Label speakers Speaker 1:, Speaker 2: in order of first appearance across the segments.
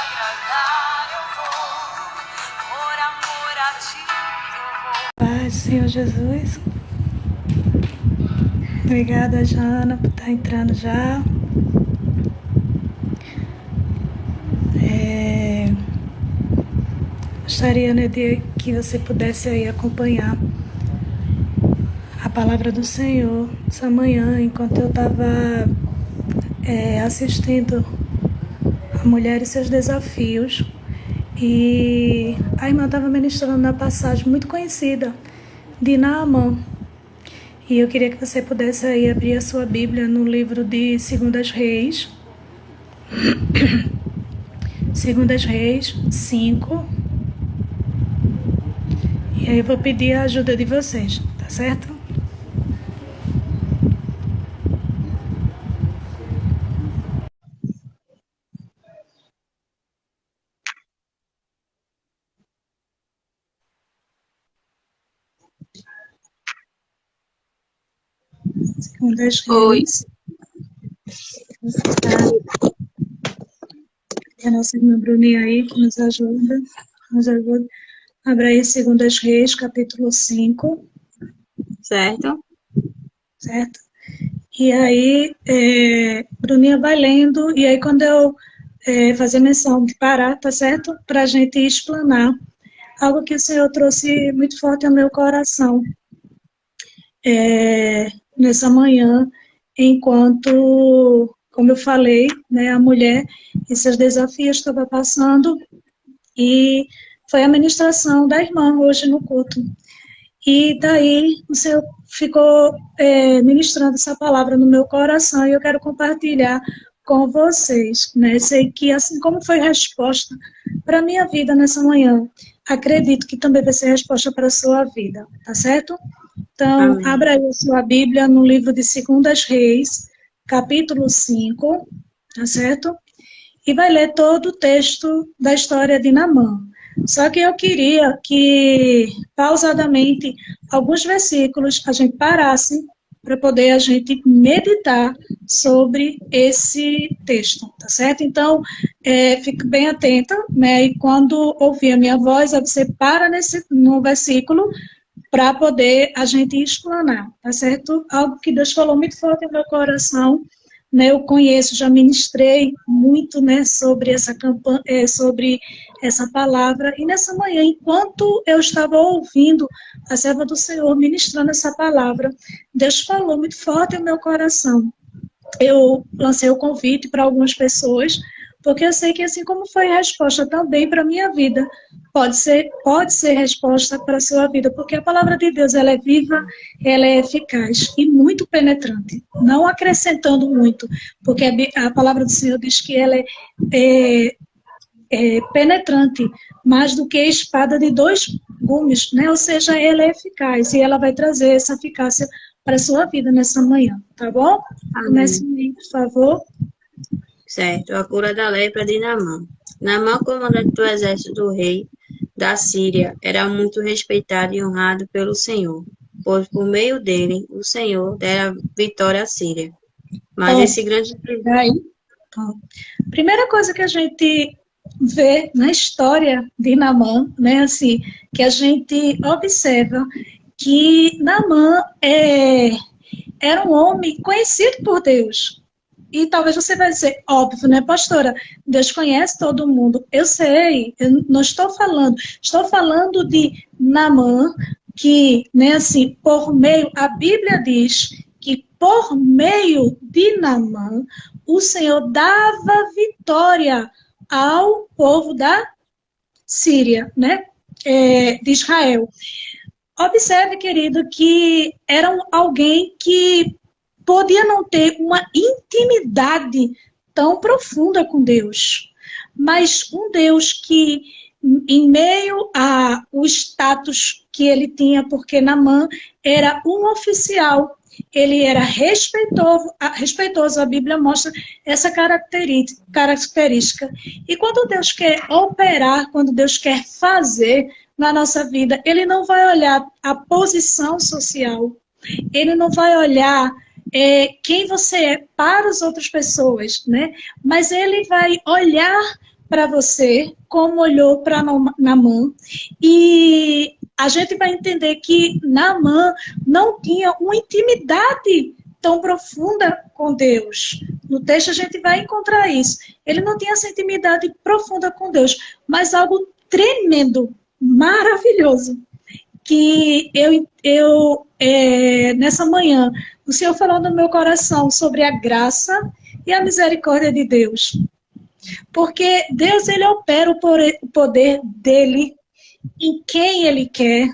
Speaker 1: agradar eu vou, por amor a ti eu vou.
Speaker 2: Paz, Senhor Jesus. Obrigada, Jana, por estar entrando já. Gostaria, né, de que você pudesse aí acompanhar a palavra do Senhor essa manhã, enquanto eu estava assistindo a Mulher e Seus Desafios. E a irmã estava ministrando na passagem muito conhecida de Naamã. E eu queria que você pudesse aí abrir a sua Bíblia no livro de Segundas Reis. Segundas Reis 5. E aí eu vou pedir a ajuda de vocês, tá certo? Segundas Reis. E a nossa irmã Bruninha aí, que nos ajuda. Abra aí Segundas Reis, capítulo 5.
Speaker 3: Certo?
Speaker 2: Certo? E aí, Bruninha vai lendo, e aí quando eu fazer menção de parar, tá certo? Para a gente explanar algo que o Senhor trouxe muito forte ao meu coração nessa manhã, enquanto, como eu falei, né, a mulher e seus desafios estava passando, e foi a ministração da irmã hoje no culto. E daí o Senhor ficou ministrando essa palavra no meu coração e eu quero compartilhar com vocês, né? Sei que assim como foi resposta para a minha vida nessa manhã, acredito que também vai ser resposta para a sua vida, tá certo? Então,
Speaker 3: Amém.
Speaker 2: abra aí a sua Bíblia no livro de Segundas Reis, capítulo 5, tá certo? E vai ler todo o texto da história de Naamã. Só que eu queria que, pausadamente, alguns versículos a gente parasse para poder a gente meditar sobre esse texto, tá certo? Então, fique bem atenta, né? E quando ouvir a minha voz, você para no versículo para poder a gente explanar, tá certo? Algo que Deus falou muito forte no meu coração, né? Eu conheço, já ministrei muito, né, sobre essa campanha, sobre essa palavra, e nessa manhã, enquanto eu estava ouvindo a serva do Senhor ministrando essa palavra, Deus falou muito forte no meu coração. Eu lancei o convite para algumas pessoas, porque eu sei que assim como foi resposta também para a minha vida, pode ser resposta para a sua vida, porque a palavra de Deus ela é viva, ela é eficaz e muito penetrante, não acrescentando muito, porque a palavra do Senhor diz que ela é penetrante, mais do que a espada de dois gumes, né? Ou seja, ela é eficaz e ela vai trazer essa eficácia para a sua vida nessa manhã, tá bom? Comece aí, por favor.
Speaker 3: Certo. A cura da lepra de Naamã. Naamã, comandante do exército do rei da Síria, era muito respeitado e honrado pelo Senhor, pois por meio dele o Senhor dera vitória à Síria. Mas esse grande...
Speaker 2: Aí, primeira coisa que a gente vê na história de Naamã, né, assim, que a gente observa que Naamã era um homem conhecido por Deus. E talvez você vai dizer, óbvio, né, pastora? Deus conhece todo mundo. Eu sei, eu não estou falando de Naamã, que, né, assim, por meio, a Bíblia diz que por meio de Naamã, o Senhor dava vitória ao povo da Síria, né, de Israel. Observe, querido, que era alguém que podia não ter uma intimidade tão profunda com Deus, mas um Deus que, em meio ao status que ele tinha, porque Naamã era um oficial, ele era respeitoso, a Bíblia mostra essa característica. E quando Deus quer operar, quando Deus quer fazer na nossa vida, ele não vai olhar a posição social, ele não vai olhar quem você é para as outras pessoas, né? Mas ele vai olhar para você, como olhou para Naamã, e a gente vai entender que Naamã não tinha uma intimidade tão profunda com Deus. No texto a gente vai encontrar isso. Ele não tinha essa intimidade profunda com Deus, mas algo tremendo, maravilhoso, que nessa manhã, o Senhor falou no meu coração sobre a graça e a misericórdia de Deus. Porque Deus, ele opera o poder dele em quem ele quer,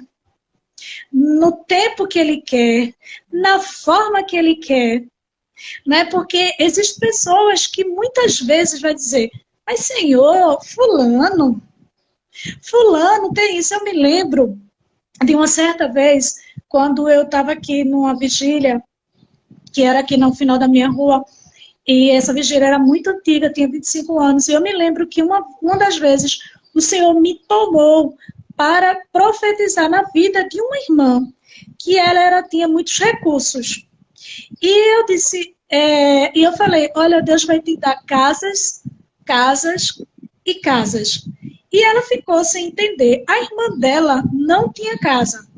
Speaker 2: no tempo que ele quer, na forma que ele quer. Né? Porque existem pessoas que muitas vezes vai dizer, mas Senhor, fulano tem isso. Eu me lembro de uma certa vez, quando eu estava aqui numa vigília, que era aqui no final da minha rua, e essa vigília era muito antiga, tinha 25 anos, e eu me lembro que uma das vezes o Senhor me tomou para profetizar na vida de uma irmã, que ela tinha muitos recursos. E eu disse, e eu falei, olha, Deus vai te dar casas, casas e casas. E ela ficou sem entender. A irmã dela não tinha casa,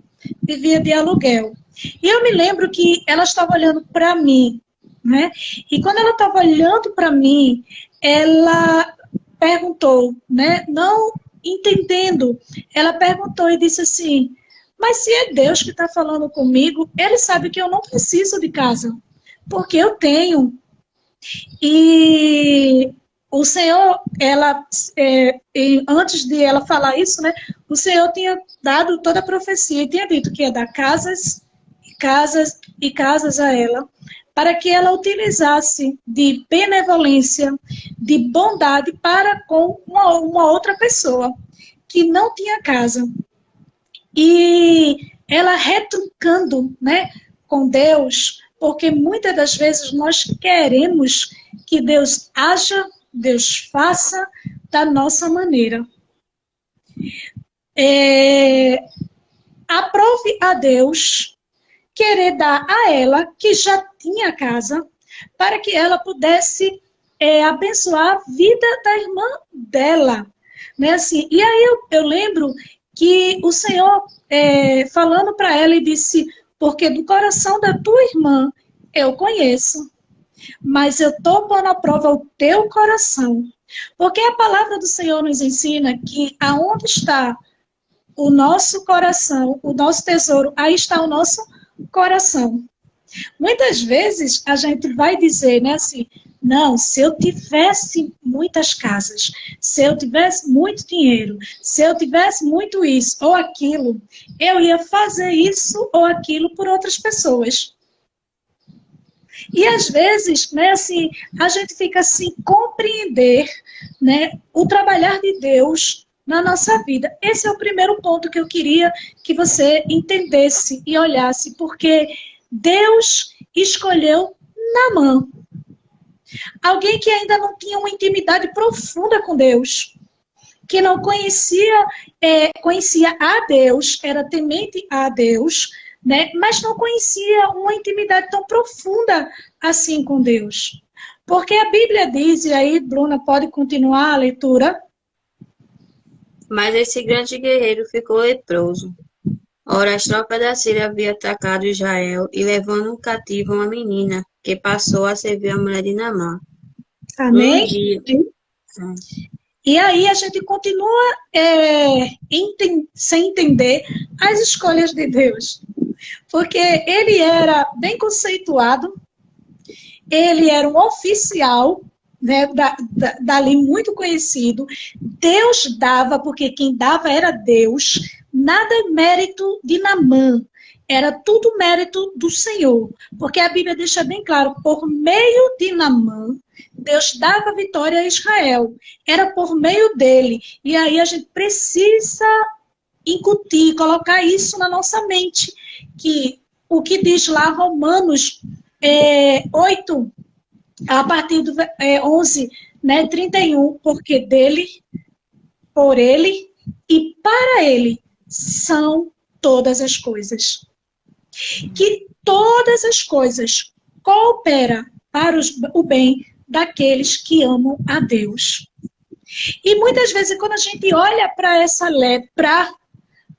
Speaker 2: vivia de aluguel. E eu me lembro que ela estava olhando para mim, né? E quando ela estava olhando para mim, ela perguntou, né? Não entendendo, ela perguntou e disse assim, mas se é Deus que está falando comigo, ele sabe que eu não preciso de casa, porque eu tenho. E o Senhor, antes de ela falar isso, né, o Senhor tinha dado toda a profecia e tinha dito que ia dar casas, casas e casas a ela, para que ela utilizasse de benevolência, de bondade para com uma outra pessoa que não tinha casa. E ela retrucando, né, com Deus, porque muitas das vezes nós queremos que Deus haja, Deus faça da nossa maneira. Aprove a Deus querer dar a ela, que já tinha casa, para que ela pudesse abençoar a vida da irmã dela. Né? Assim, e aí eu lembro que o Senhor, falando para ela, e disse, porque do coração da tua irmã eu conheço, mas eu estou pondo à prova o teu coração. Porque a palavra do Senhor nos ensina que aonde está o nosso coração, o nosso tesouro, aí está o nosso coração. Muitas vezes a gente vai dizer, né, assim, não, se eu tivesse muitas casas, se eu tivesse muito dinheiro, se eu tivesse muito isso ou aquilo, eu ia fazer isso ou aquilo por outras pessoas. E às vezes, né, assim, a gente fica sem compreender, né, o trabalhar de Deus na nossa vida. Esse é o primeiro ponto que eu queria que você entendesse e olhasse, porque Deus escolheu Naamã. Alguém que ainda não tinha uma intimidade profunda com Deus, que não conhecia a Deus, era temente a Deus, né? Mas não conhecia uma intimidade tão profunda assim com Deus. Porque a Bíblia diz, e aí, Bruna, pode continuar a leitura?
Speaker 3: Mas esse grande guerreiro ficou leproso. Ora, as tropas da Síria haviam atacado Israel e levando cativa uma menina, que passou a servir a mulher de Naamã.
Speaker 2: Amém?
Speaker 3: Um dia...
Speaker 2: E aí a gente continua sem entender as escolhas de Deus. Porque ele era bem conceituado, ele era um oficial, né, dali muito conhecido. Deus dava, porque quem dava era Deus. Nada é mérito de Naamã. Era tudo mérito do Senhor. Porque a Bíblia deixa bem claro, por meio de Naamã, Deus dava vitória a Israel. Era por meio dele. E aí a gente precisa incutir, colocar isso na nossa mente. Que o que diz lá Romanos 8, a partir do 11, né, 31, porque dele, por ele e para ele são todas as coisas. Que todas as coisas cooperam para o bem daqueles que amam a Deus. E muitas vezes, quando a gente olha para essa lepra,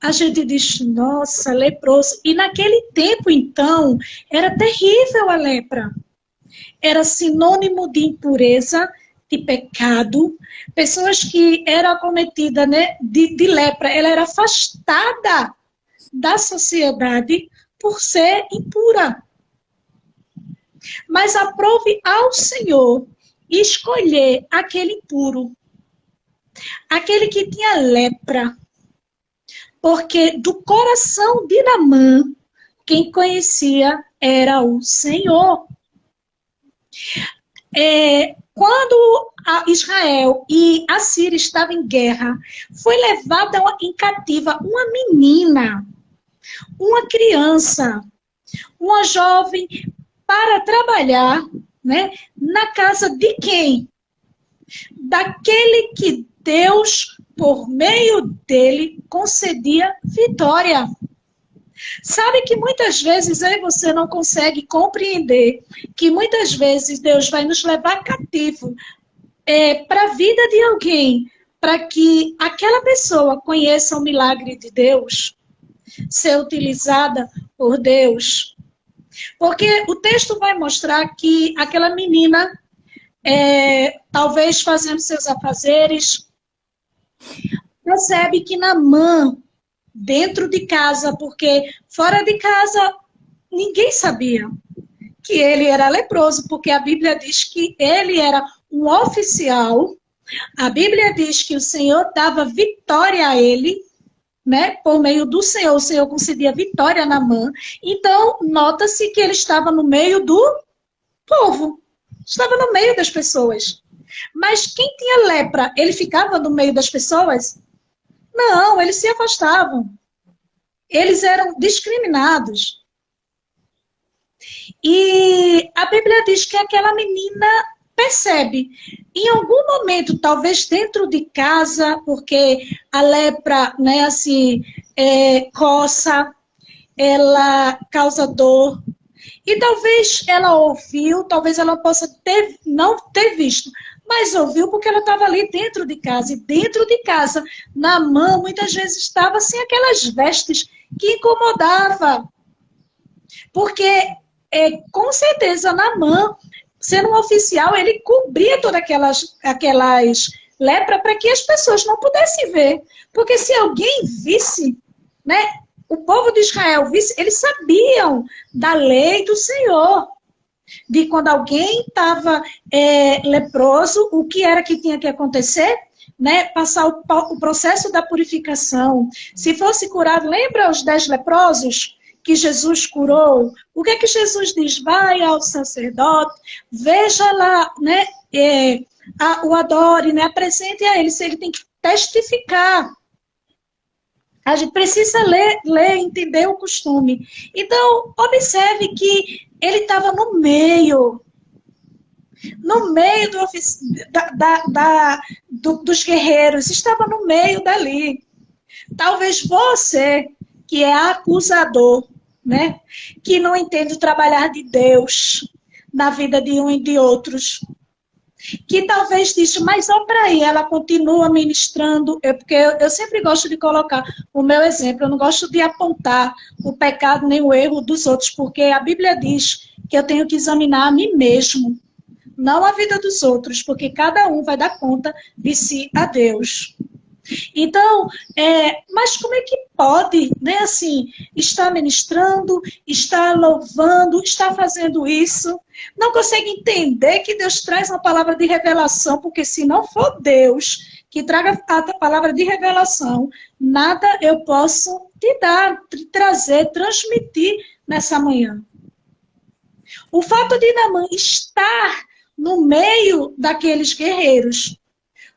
Speaker 2: a gente diz, nossa, leproso. E naquele tempo, então, era terrível a lepra. Era sinônimo de impureza, de pecado. Pessoas que eram acometidas, né, de lepra, ela era afastada da sociedade por ser impura. Mas aprove ao Senhor escolher aquele impuro, aquele que tinha lepra, porque do coração de Naamã, quem conhecia era o Senhor. Quando Israel e a Síria estavam em guerra, foi levada em cativa uma menina, uma criança, uma jovem, para trabalhar, né, na casa de quem? Daquele que Deus, por meio dele, concedia vitória. Sabe que muitas vezes eu e você não consegue compreender que muitas vezes Deus vai nos levar cativo para a vida de alguém, para que aquela pessoa conheça o milagre de Deus, ser utilizada por Deus. Porque o texto vai mostrar que aquela menina, talvez fazendo seus afazeres, percebe que Naamã, dentro de casa, porque fora de casa ninguém sabia que ele era leproso, porque a Bíblia diz que ele era um oficial, a Bíblia diz que o Senhor dava vitória a ele, né? Por meio do Senhor, o Senhor concedia vitória a Naamã. Então, nota-se que ele estava no meio do povo, estava no meio das pessoas. Mas quem tinha lepra, ele ficava no meio das pessoas? Não, eles se afastavam. Eles eram discriminados. E a Bíblia diz que aquela menina percebe, em algum momento, talvez dentro de casa, porque a lepra, né, assim, coça, ela causa dor. E talvez ela ouviu, talvez ela possa não ter visto, mas ouviu porque ela estava ali dentro de casa. E dentro de casa, Naamã, muitas vezes estava sem aquelas vestes que incomodava. Porque, com certeza, Naamã, sendo um oficial, ele cobria todas aquelas lepras para que as pessoas não pudessem ver. Porque se alguém visse, né, o povo de Israel visse, eles sabiam da lei do Senhor. De quando alguém estava leproso, o que era que tinha que acontecer? Né? Passar o processo da purificação. Se fosse curado, lembra os 10 leprosos que Jesus curou? O que é que Jesus diz? Vai ao sacerdote, veja lá, né, o adore, né, apresente a ele, se ele tem que testificar. A gente precisa ler, entender o costume. Então, observe que ele estava no meio dos guerreiros, estava no meio dali. Talvez você, que é acusador, né, que não entende o trabalhar de Deus na vida de um e de outros, que talvez diz, mas olha para aí, ela continua ministrando, porque eu sempre gosto de colocar o meu exemplo, eu não gosto de apontar o pecado nem o erro dos outros, porque a Bíblia diz que eu tenho que examinar a mim mesmo, não a vida dos outros, porque cada um vai dar conta de si a Deus. Então, mas como é que pode, né, assim, estar ministrando, estar louvando, estar fazendo isso? Não consegue entender que Deus traz uma palavra de revelação, porque se não for Deus que traga a palavra de revelação, nada eu posso te dar, te trazer, transmitir nessa manhã. O fato de Naamã estar no meio daqueles guerreiros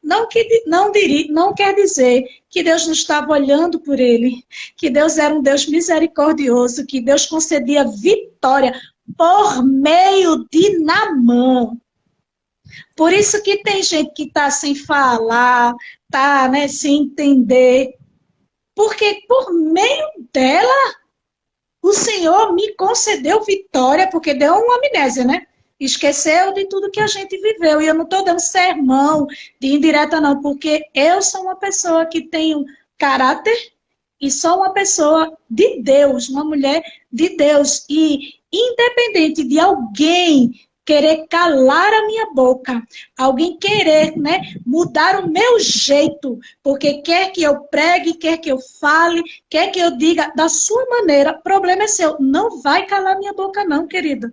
Speaker 2: não quer dizer que Deus não estava olhando por ele, que Deus era um Deus misericordioso, que Deus concedia vitória por meio de Naamã. Por isso que tem gente que está sem falar, está, né, sem entender, porque por meio dela o Senhor me concedeu vitória, porque deu uma amnésia, né? Esqueceu de tudo que a gente viveu. E eu não estou dando sermão de indireta, não, porque eu sou uma pessoa que tem um caráter e sou uma pessoa de Deus, uma mulher de Deus. E independente de alguém querer calar a minha boca, alguém querer, né, mudar o meu jeito, porque quer que eu pregue, quer que eu fale, quer que eu diga da sua maneira, o problema é seu. Não vai calar minha boca não, querida.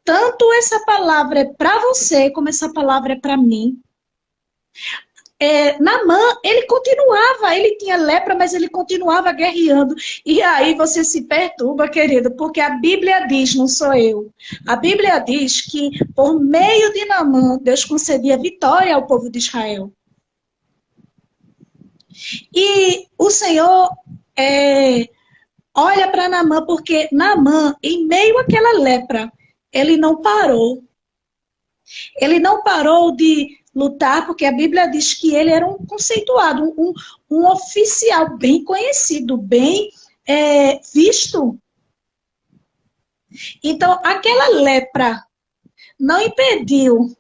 Speaker 2: Tanto essa palavra é para você, como essa palavra é para mim. Naamã, ele continuava, ele tinha lepra, mas ele continuava guerreando. E aí você se perturba, querido, porque a Bíblia diz, não sou eu, a Bíblia diz que por meio de Naamã, Deus concedia vitória ao povo de Israel. E o Senhor olha para Naamã, porque Naamã, em meio àquela lepra, ele não parou. Ele não parou de lutar, porque a Bíblia diz que ele era um conceituado, um oficial bem conhecido, bem visto. Então, aquela lepra não impediu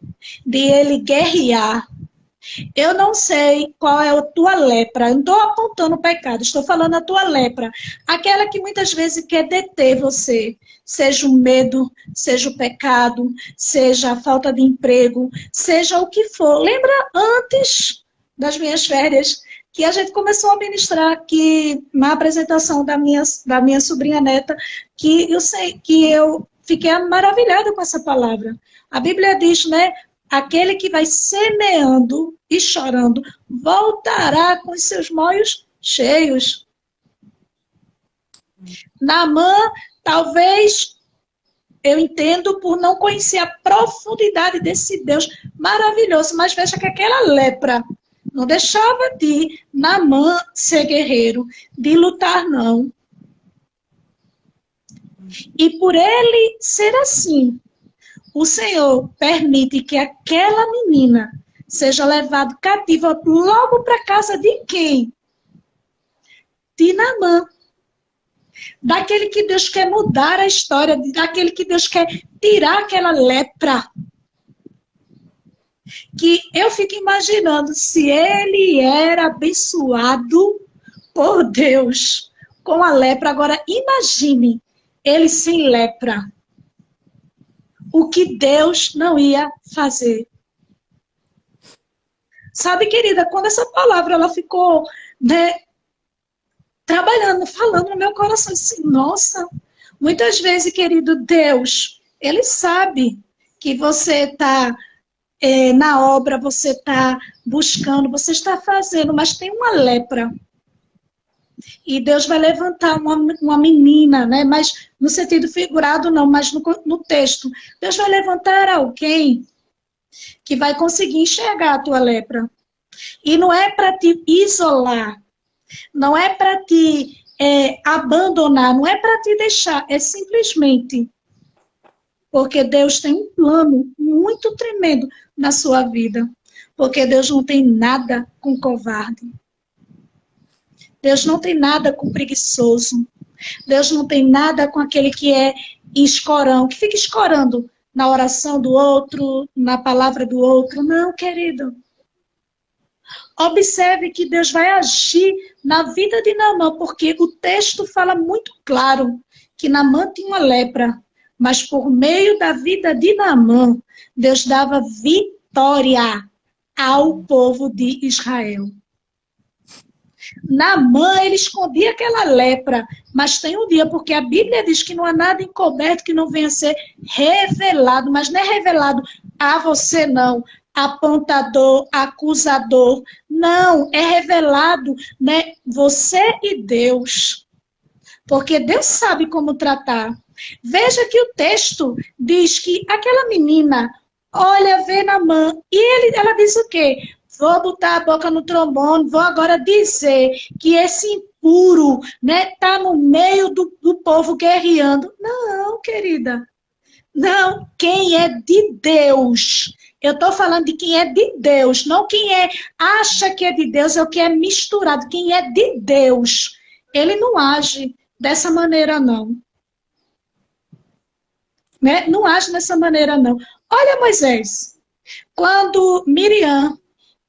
Speaker 2: de ele guerrear. Eu não sei qual é a tua lepra, eu não estou apontando o pecado, estou falando a tua lepra. Aquela que muitas vezes quer deter você, seja o medo, seja o pecado, seja a falta de emprego, seja o que for. Lembra antes das minhas férias que a gente começou a ministrar aqui na apresentação da minha sobrinha neta, que eu fiquei maravilhada com essa palavra. A Bíblia diz, né? Aquele que vai semeando e chorando voltará com os seus molhos cheios. Naamã, talvez, eu entendo por não conhecer a profundidade desse Deus maravilhoso, mas veja que aquela lepra não deixava de Naamã ser guerreiro, de lutar não. E por ele ser assim, o Senhor permite que aquela menina seja levada cativa logo para casa de quem? De Naamã. Daquele que Deus quer mudar a história, daquele que Deus quer tirar aquela lepra. Que eu fico imaginando se ele era abençoado por Deus com a lepra. Agora imagine ele sem lepra. O que Deus não ia fazer. Sabe, querida, quando essa palavra ela ficou, né, trabalhando, falando no meu coração, assim, nossa, muitas vezes, querido Deus, Ele sabe que você está na obra, você está buscando, você está fazendo, mas tem uma lepra. E Deus vai levantar uma menina, né? Mas no sentido figurado não, mas no texto. Deus vai levantar alguém que vai conseguir enxergar a tua lepra. E não é para te isolar, não é para te abandonar, não é para te deixar, é simplesmente porque Deus tem um plano muito tremendo na sua vida. Porque Deus não tem nada com covarde. Deus não tem nada com preguiçoso. Deus não tem nada com aquele que é escorão, que fica escorando na oração do outro, na palavra do outro. Não, querido. Observe que Deus vai agir na vida de Naamã, porque o texto fala muito claro que Naamã tinha uma lepra, mas por meio da vida de Naamã, Deus dava vitória ao povo de Israel. Naamã, ele escondia aquela lepra, mas tem um dia, porque a Bíblia diz que não há nada encoberto que não venha a ser revelado, mas não é revelado a você não, apontador, acusador, não, é revelado, né, você e Deus, porque Deus sabe como tratar. Veja que o texto diz que aquela menina olha, vê Naamã, e ela diz o quê? Vou botar a boca no trombone, vou agora dizer que esse impuro, né, tá no meio do povo guerreando. Não, querida. Não, quem é de Deus. Eu estou falando de quem é de Deus, não quem acha que é de Deus, é o que é misturado. Quem é de Deus, ele não age dessa maneira, não. né? Não age dessa maneira, não. Olha Moisés, quando Miriam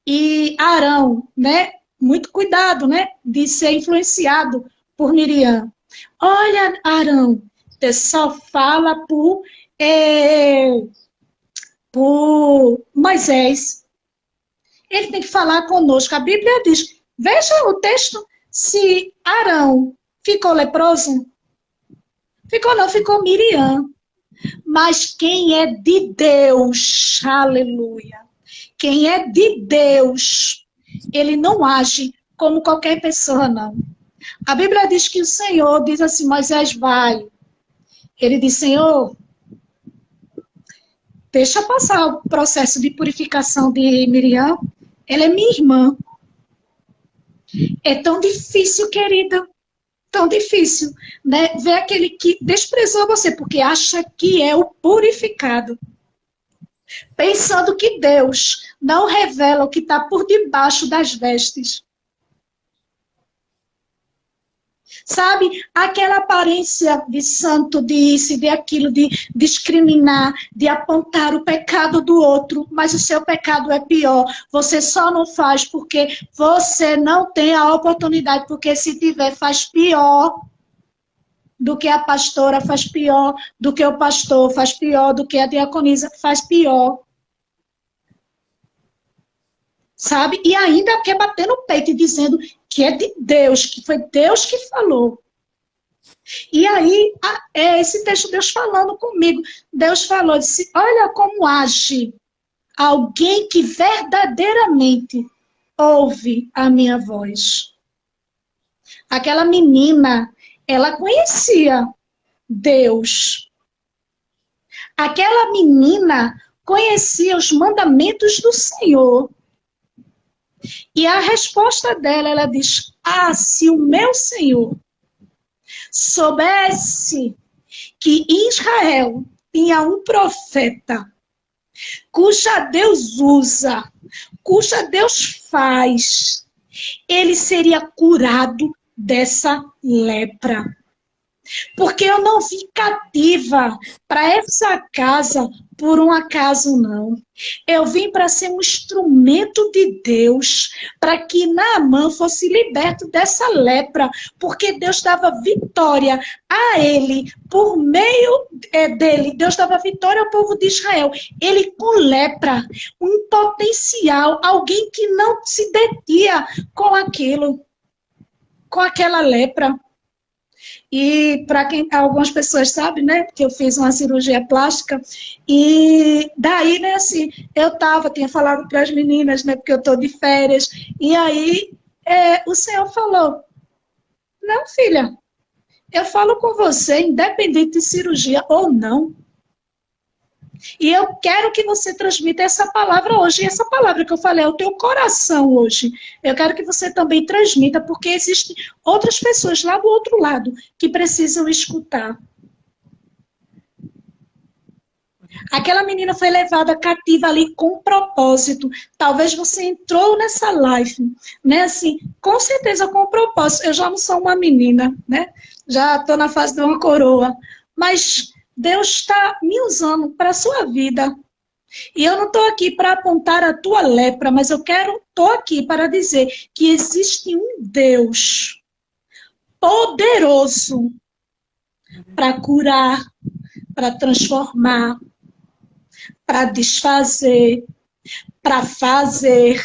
Speaker 2: e Arão, né? Muito cuidado, né? De ser influenciado por Miriam. Olha, Arão, você só fala por Moisés. Ele tem que falar conosco. A Bíblia diz, veja o texto, se Arão ficou leproso, ficou não, ficou Miriam. Mas quem é de Deus, aleluia, quem é de Deus, ele não age como qualquer pessoa, não. A Bíblia diz que o Senhor diz assim, Moisés, vai. Ele diz, Senhor, deixa passar o processo de purificação de Miriam. Ela é minha irmã. É tão difícil, querida. Tão difícil, né? Ver aquele que desprezou você, porque acha que é o purificado. Pensando que Deus não revela o que está por debaixo das vestes. Sabe, aquela aparência de santo, de isso, de aquilo, de discriminar, de apontar o pecado do outro, mas o seu pecado é pior. Você só não faz porque você não tem a oportunidade, porque se tiver, faz pior do que a pastora, faz pior do que o pastor, faz pior do que a diaconisa, faz pior. Sabe? E ainda quer bater no peito e dizendo que é de Deus, que foi Deus que falou. E aí, é esse texto, Deus falando comigo. Deus falou, disse, olha como age alguém que verdadeiramente ouve a minha voz. Aquela menina, ela conhecia Deus. Aquela menina conhecia os mandamentos do Senhor. E a resposta dela, ela diz, se o meu Senhor soubesse que Israel tinha um profeta, cuja Deus usa, cuja Deus faz, ele seria curado dessa lepra. Porque eu não vim cativa para essa casa por um acaso, não. Eu vim para ser um instrumento de Deus, para que Naamã fosse liberto dessa lepra, porque Deus dava vitória a ele, por meio dele, Deus dava vitória ao povo de Israel. Ele com lepra, um potencial, alguém que não se detinha com aquilo, com aquela lepra. E para quem algumas pessoas sabem, né, que eu fiz uma cirurgia plástica, e daí, né, assim, tinha falado para as meninas, né, porque eu estou de férias, e aí o Senhor falou, não, filha, eu falo com você, independente de cirurgia ou não, e eu quero que você transmita essa palavra hoje. E essa palavra que eu falei é o teu coração hoje. Eu quero que você também transmita, porque existem outras pessoas lá do outro lado que precisam escutar. Aquela menina foi levada cativa ali com propósito. Talvez você entrou nessa live, né? Assim, com certeza com propósito. Eu já não sou uma menina, né? Já estou na fase de uma coroa. Mas Deus está me usando para a sua vida. E eu não estou aqui para apontar a tua lepra, mas estou aqui para dizer que existe um Deus poderoso para curar, para transformar, para desfazer, para fazer,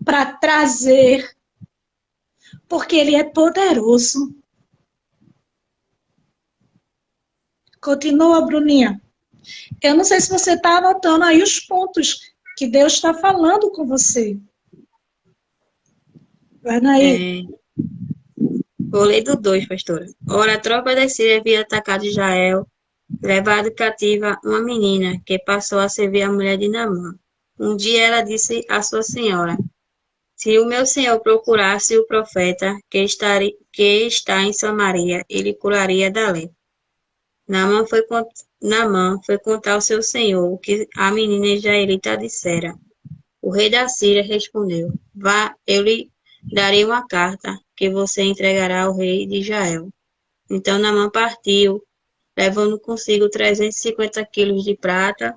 Speaker 2: para trazer, porque Ele é poderoso. Continua, Bruninha. Eu não sei se você está anotando aí os pontos que Deus está falando com você. Vai aí.
Speaker 3: Vou ler do 2, pastora. Ora, a tropa da Síria havia atacado Israel, levado cativa uma menina, que passou a servir a mulher de Naamã. Um dia ela disse à sua senhora, se o meu senhor procurasse o profeta que está em Samaria, ele curaria da lepra. Naamã foi contar ao seu senhor o que a menina israelita dissera. O rei da Síria respondeu, vá, eu lhe darei uma carta que você entregará ao rei de Israel. Então Naamã partiu levando consigo 350 quilos de prata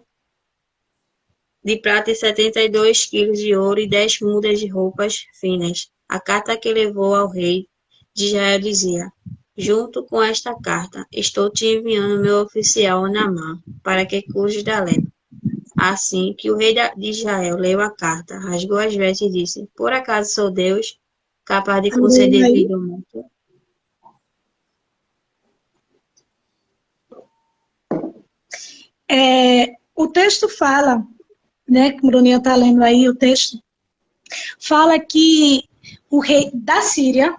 Speaker 3: e 72 quilos de ouro e 10 mudas de roupas finas. A carta que levou ao rei de Israel dizia: junto com esta carta, estou te enviando meu oficial Naamã, para que cures da lepra. Assim que o rei de Israel leu a carta, rasgou as vestes e disse: por acaso sou Deus, capaz de conceder vida ao morto?
Speaker 2: O texto fala, né, que o Bruninho está lendo aí, o texto fala que o rei da Síria,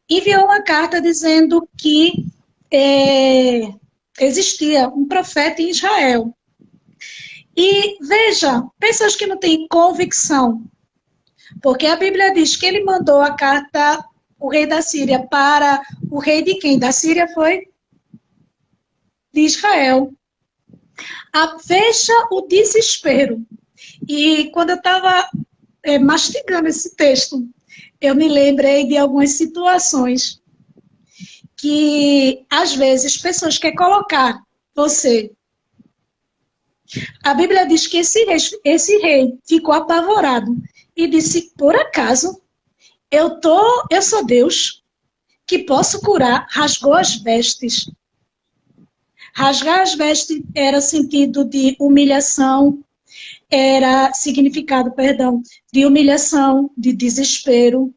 Speaker 2: enviou uma carta dizendo que existia um profeta em Israel. E veja, pessoas que não têm convicção, porque a Bíblia diz que ele mandou a carta, o rei da Síria, para o rei de quem? Da Síria foi? De Israel. Veja o desespero. E quando eu estava mastigando esse texto, eu me lembrei de algumas situações que, às vezes, pessoas querem colocar você. A Bíblia diz que esse rei ficou apavorado e disse: por acaso, eu sou Deus que posso curar, rasgou as vestes. Rasgar as vestes era sentido de humilhação, era significado, perdão, de humilhação, de desespero.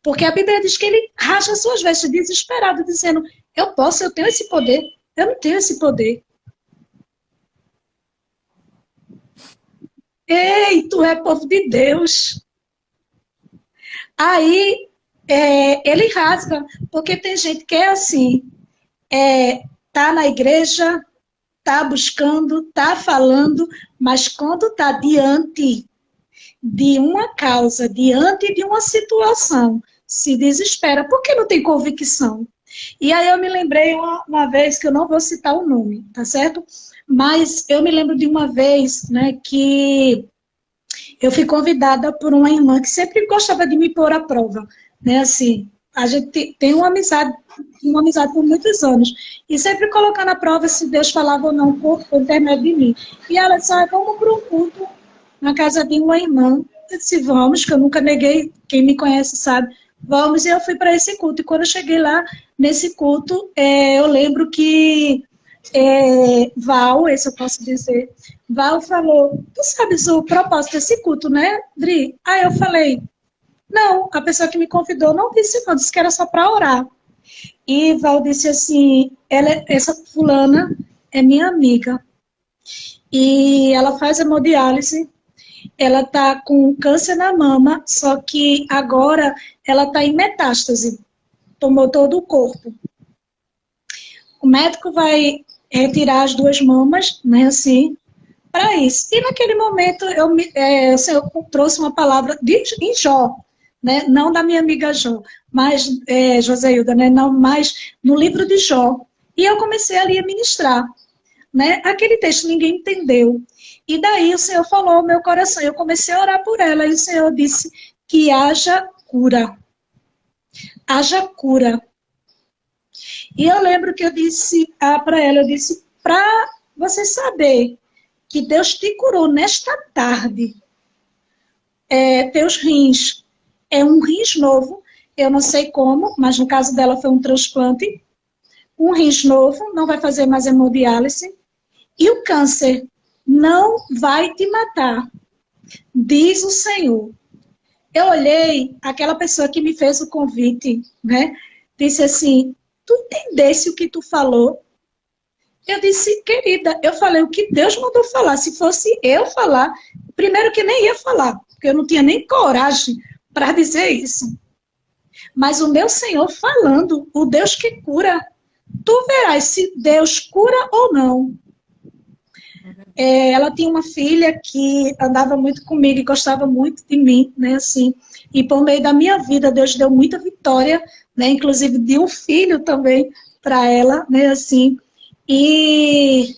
Speaker 2: Porque a Bíblia diz que ele rasga suas vestes desesperado, dizendo: eu tenho esse poder, eu não tenho esse poder. Ei, tu é povo de Deus. Aí, ele rasga, porque tem gente que é assim, tá na igreja, tá buscando, tá falando, mas quando tá diante de uma causa, diante de uma situação, se desespera, porque não tem convicção. E aí eu me lembrei uma vez, que eu não vou citar o nome, tá certo? Mas eu me lembro de uma vez, né, que eu fui convidada por uma irmã que sempre gostava de me pôr à prova, né, assim, a gente tem uma amizade por muitos anos, e sempre colocando à prova se Deus falava ou não por intermédio de mim. E ela disse: vamos para um culto na casa de uma irmã. Eu disse: vamos, que eu nunca neguei, quem me conhece sabe. Vamos, e eu fui para esse culto. E quando eu cheguei lá, nesse culto, eu lembro que Val, esse eu posso dizer, Val falou: tu sabes o propósito desse culto, né, Dri? Aí eu falei: não, a pessoa que me convidou não disse não, disse que era só para orar. E Val disse assim: essa fulana é minha amiga, e ela faz hemodiálise, ela está com câncer na mama, só que agora ela está em metástase, tomou todo o corpo. O médico vai retirar as 2 mamas, né, assim, para isso. E naquele momento o Senhor trouxe uma palavra em Jó, né, não da minha amiga Jó, mas Joséilda, né, não, mas no livro de Jó. E eu comecei ali a ministrar, né, aquele texto ninguém entendeu. E daí o Senhor falou ao meu coração, eu comecei a orar por ela, e o Senhor disse que haja cura. Haja cura. E eu lembro que eu disse para ela, eu disse: para você saber que Deus te curou nesta tarde, teus rins, é um rins novo, eu não sei como, mas no caso dela foi um transplante, um rins novo, não vai fazer mais hemodiálise, e o câncer não vai te matar, diz o Senhor. Eu olhei, aquela pessoa que me fez o convite, né, disse assim: tu entendesse o que tu falou? Eu disse: querida, eu falei o que Deus mandou falar. Se fosse eu falar, primeiro que nem ia falar, porque eu não tinha nem coragem para dizer isso. Mas o meu Senhor falando, o Deus que cura, tu verás se Deus cura ou não. Ela tinha uma filha que andava muito comigo e gostava muito de mim, né, assim. E por meio da minha vida, Deus deu muita vitória, né, inclusive de um filho também para ela, né, assim. E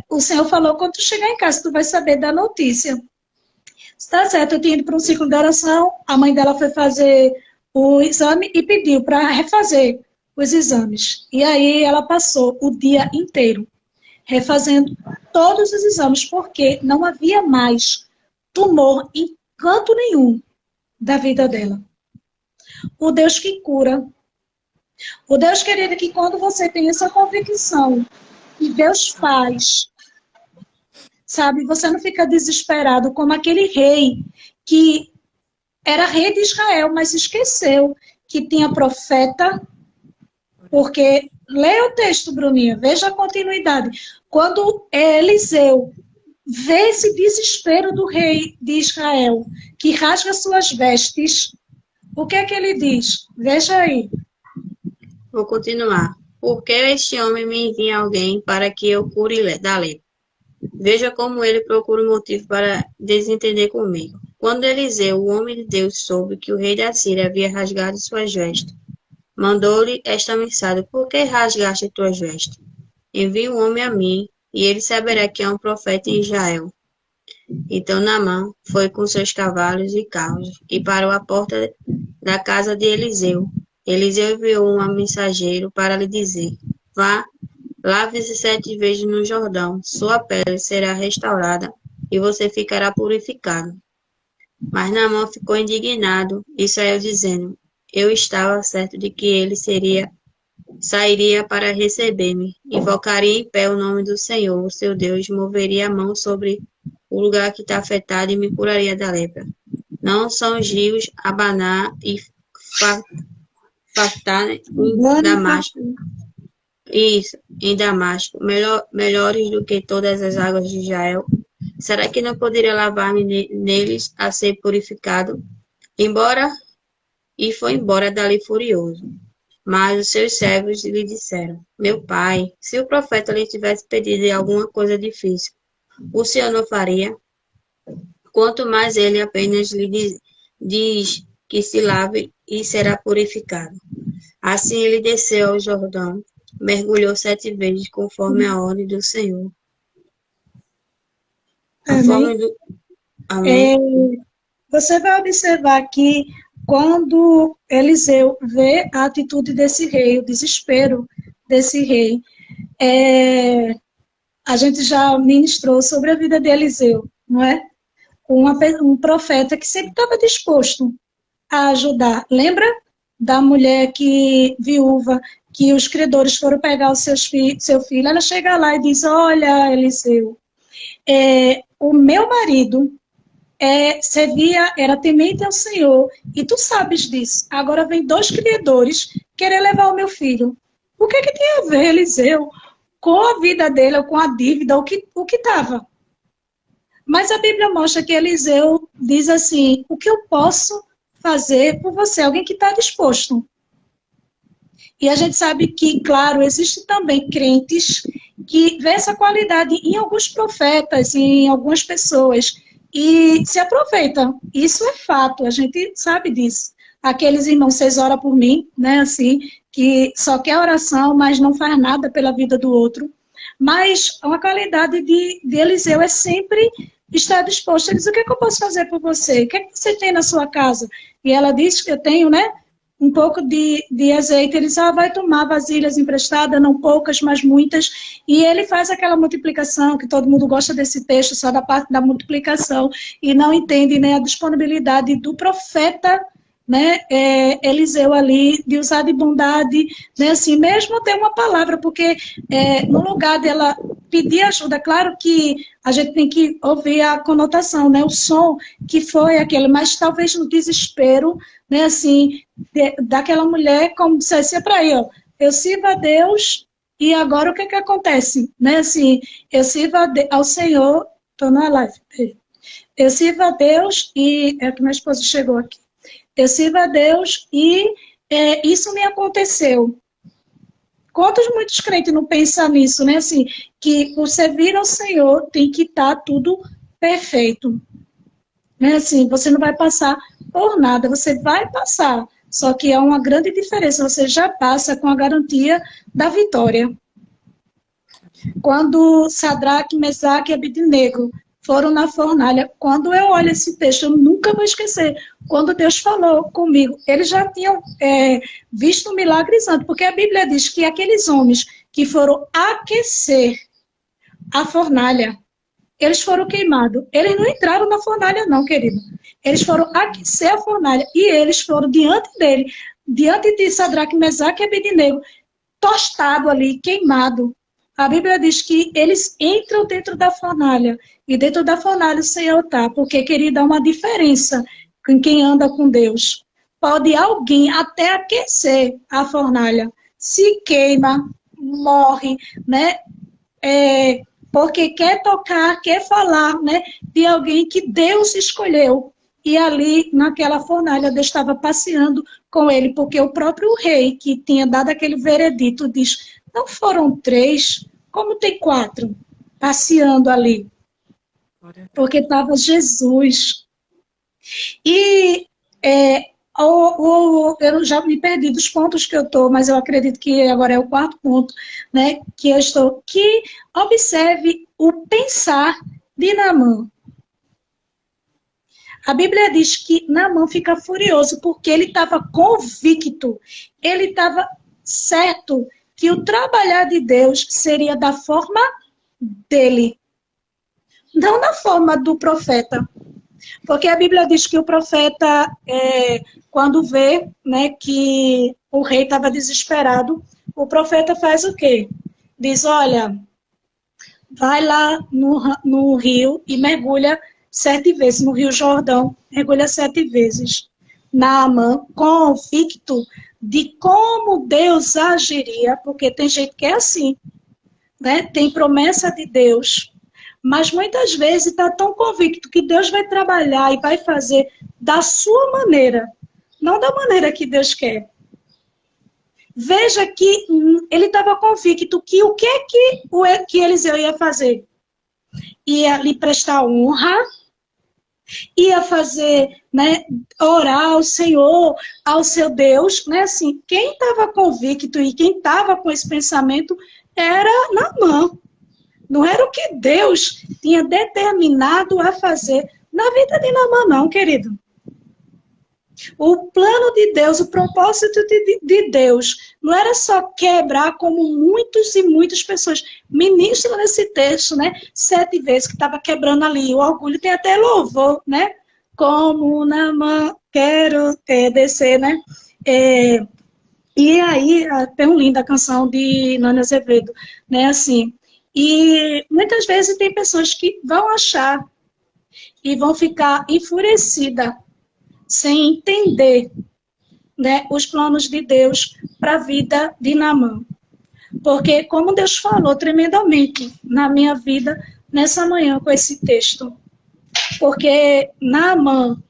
Speaker 2: o Senhor falou: quando tu chegar em casa, tu vai saber da notícia. Está certo, eu tinha ido para um ciclo de oração, a mãe dela foi fazer o exame e pediu para refazer os exames. E aí ela passou o dia inteiro refazendo todos os exames, porque não havia mais tumor em canto nenhum da vida dela. O Deus que cura, o Deus querido, que quando você tem essa convicção que Deus faz, sabe, você não fica desesperado como aquele rei que era rei de Israel, mas esqueceu que tinha profeta, porque, leia o texto, Bruninha, veja a continuidade. Quando Eliseu vê esse desespero do rei de Israel, que rasga suas vestes, o que é que ele diz? Veja aí.
Speaker 3: Vou continuar. Por que este homem me envia alguém para que eu cure da lepra? Veja como ele procura um motivo para desentender comigo. Quando Eliseu, o homem de Deus, soube que o rei da Síria havia rasgado suas vestes, mandou-lhe esta mensagem: por que rasgaste tuas vestes? Envie um homem a mim, e ele saberá que há um profeta em Israel. Então Naamã foi com seus cavalos e carros, e parou à porta da casa de Eliseu. Eliseu enviou um mensageiro para lhe dizer: vá, lave-se 7 vezes no Jordão, sua pele será restaurada, e você ficará purificado. Mas Naamã ficou indignado e saiu dizendo: eu estava certo de que ele sairia para receber-me, invocaria em pé o nome do Senhor, o seu Deus, moveria a mão sobre o lugar que está afetado e me curaria da lepra. Não são os rios Abaná e Fartá em Damasco, isso, em Damasco, melhores do que todas as águas de Israel? Será que não poderia lavar-me neles a ser purificado? E foi embora dali furioso. Mas os seus servos lhe disseram: meu pai, se o profeta lhe tivesse pedido alguma coisa difícil, o senhor não faria? Quanto mais ele apenas lhe diz que se lave e será purificado. Assim ele desceu ao Jordão, mergulhou 7 vezes, conforme a ordem do Senhor.
Speaker 2: Amém.
Speaker 3: Amém.
Speaker 2: Você vai observar que quando Eliseu vê a atitude desse rei, o desespero desse rei, a gente já ministrou sobre a vida de Eliseu, não é? Um profeta que sempre estava disposto a ajudar. Lembra da mulher viúva, que os credores foram pegar seu filho? Ela chega lá e diz: olha, Eliseu, o meu marido era temente ao Senhor, e tu sabes disso. Agora vem 2 credores querer levar o meu filho. O que tem a ver, Eliseu, com a vida dele, ou com a dívida, o que estava? Mas a Bíblia mostra que Eliseu diz assim: o que eu posso fazer por você? Alguém que está disposto. E a gente sabe que, claro, existem também crentes que vê essa qualidade em alguns profetas, em algumas pessoas, e se aproveitam. Isso é fato, a gente sabe disso. Aqueles irmãos, vocês oram por mim, né, assim, que só quer oração, mas não faz nada pela vida do outro. Mas uma qualidade de Eliseu é sempre estar disposto. Ele diz: o que eu posso fazer por você? O que você tem na sua casa? E ela diz que eu tenho, né, um pouco de azeite. Ele diz: vai tomar vasilhas emprestadas, não poucas, mas muitas. E ele faz aquela multiplicação, que todo mundo gosta desse texto, só da parte da multiplicação, e não entende, né, a disponibilidade do profeta, né, Eliseu ali, de usar de bondade, né, assim, mesmo ter uma palavra, porque no lugar dela pedir ajuda, claro que a gente tem que ouvir a conotação, né, o som que foi aquele, mas talvez no desespero, né, assim, daquela mulher, como dissesse para aí, ó, eu sirvo a Deus, e agora o que acontece, né, assim, eu sirvo ao Senhor, estou na live, eu sirvo a Deus, e é que minha esposa chegou aqui, eu sirvo a Deus e isso me aconteceu. Muitos crentes não pensam nisso, né? Assim, que por servir ao Senhor tem que estar tudo perfeito. Né? Assim, você não vai passar por nada, você vai passar. Só que há uma grande diferença, você já passa com a garantia da vitória. Quando Sadraque, Mesaque e Abednego foram na fornalha. Quando eu olho esse texto, eu nunca vou esquecer. Quando Deus falou comigo, eles já tinham visto um milagre santo, porque a Bíblia diz que aqueles homens que foram aquecer a fornalha, eles foram queimados. Eles não entraram na fornalha, não, querido. Eles foram aquecer a fornalha e eles foram diante dele, diante de Sadraque, Mesaque e Abednego, tostado ali, queimado. A Bíblia diz que eles entram dentro da fornalha e dentro da fornalha o Senhor está, porque, querida, há uma diferença com quem anda com Deus. Pode alguém até aquecer a fornalha, se queima, morre, né? Porque quer tocar, quer falar, né, de alguém que Deus escolheu. E ali, naquela fornalha, Deus estava passeando com ele, porque o próprio rei que tinha dado aquele veredito diz, não foram 3, como tem 4 passeando ali? Porque estava Jesus. E eu já me perdi dos pontos que eu estou, mas eu acredito que agora é o 4º ponto, né, que eu estou, que observe o pensar de Naamã. A Bíblia diz que Naamã fica furioso porque ele estava convicto, ele estava certo que o trabalhar de Deus seria da forma dele, não na forma do profeta. Porque a Bíblia diz que o profeta, quando vê, né, que o rei estava desesperado, o profeta faz o quê? Diz, olha, vai lá no rio e mergulha 7 vezes, no Rio Jordão, mergulha 7 vezes. Naamã, convicto de como Deus agiria, porque tem gente que é assim, né? Tem promessa de Deus, mas muitas vezes está tão convicto que Deus vai trabalhar e vai fazer da sua maneira, não da maneira que Deus quer. Veja que ele estava convicto que o que é que Eliseu ia fazer? Ia lhe prestar honra, ia fazer, né, orar ao Senhor, ao seu Deus, né, assim, quem estava convicto e quem estava com esse pensamento era Naamã. Não era o que Deus tinha determinado a fazer na vida de Naamã, não, querido. O plano de Deus, o propósito de Deus, não era só quebrar como muitos e muitas pessoas ministram nesse texto, né? 7 vezes que estava quebrando ali. O orgulho tem até louvor, né? Como Naamã quero descer, né? E aí, tem uma linda canção de Nana Azevedo, né? Assim, e muitas vezes tem pessoas que vão achar e vão ficar enfurecidas sem entender, né, os planos de Deus para a vida de Naamã. Porque como Deus falou tremendamente na minha vida nessa manhã com esse texto. Porque Naamã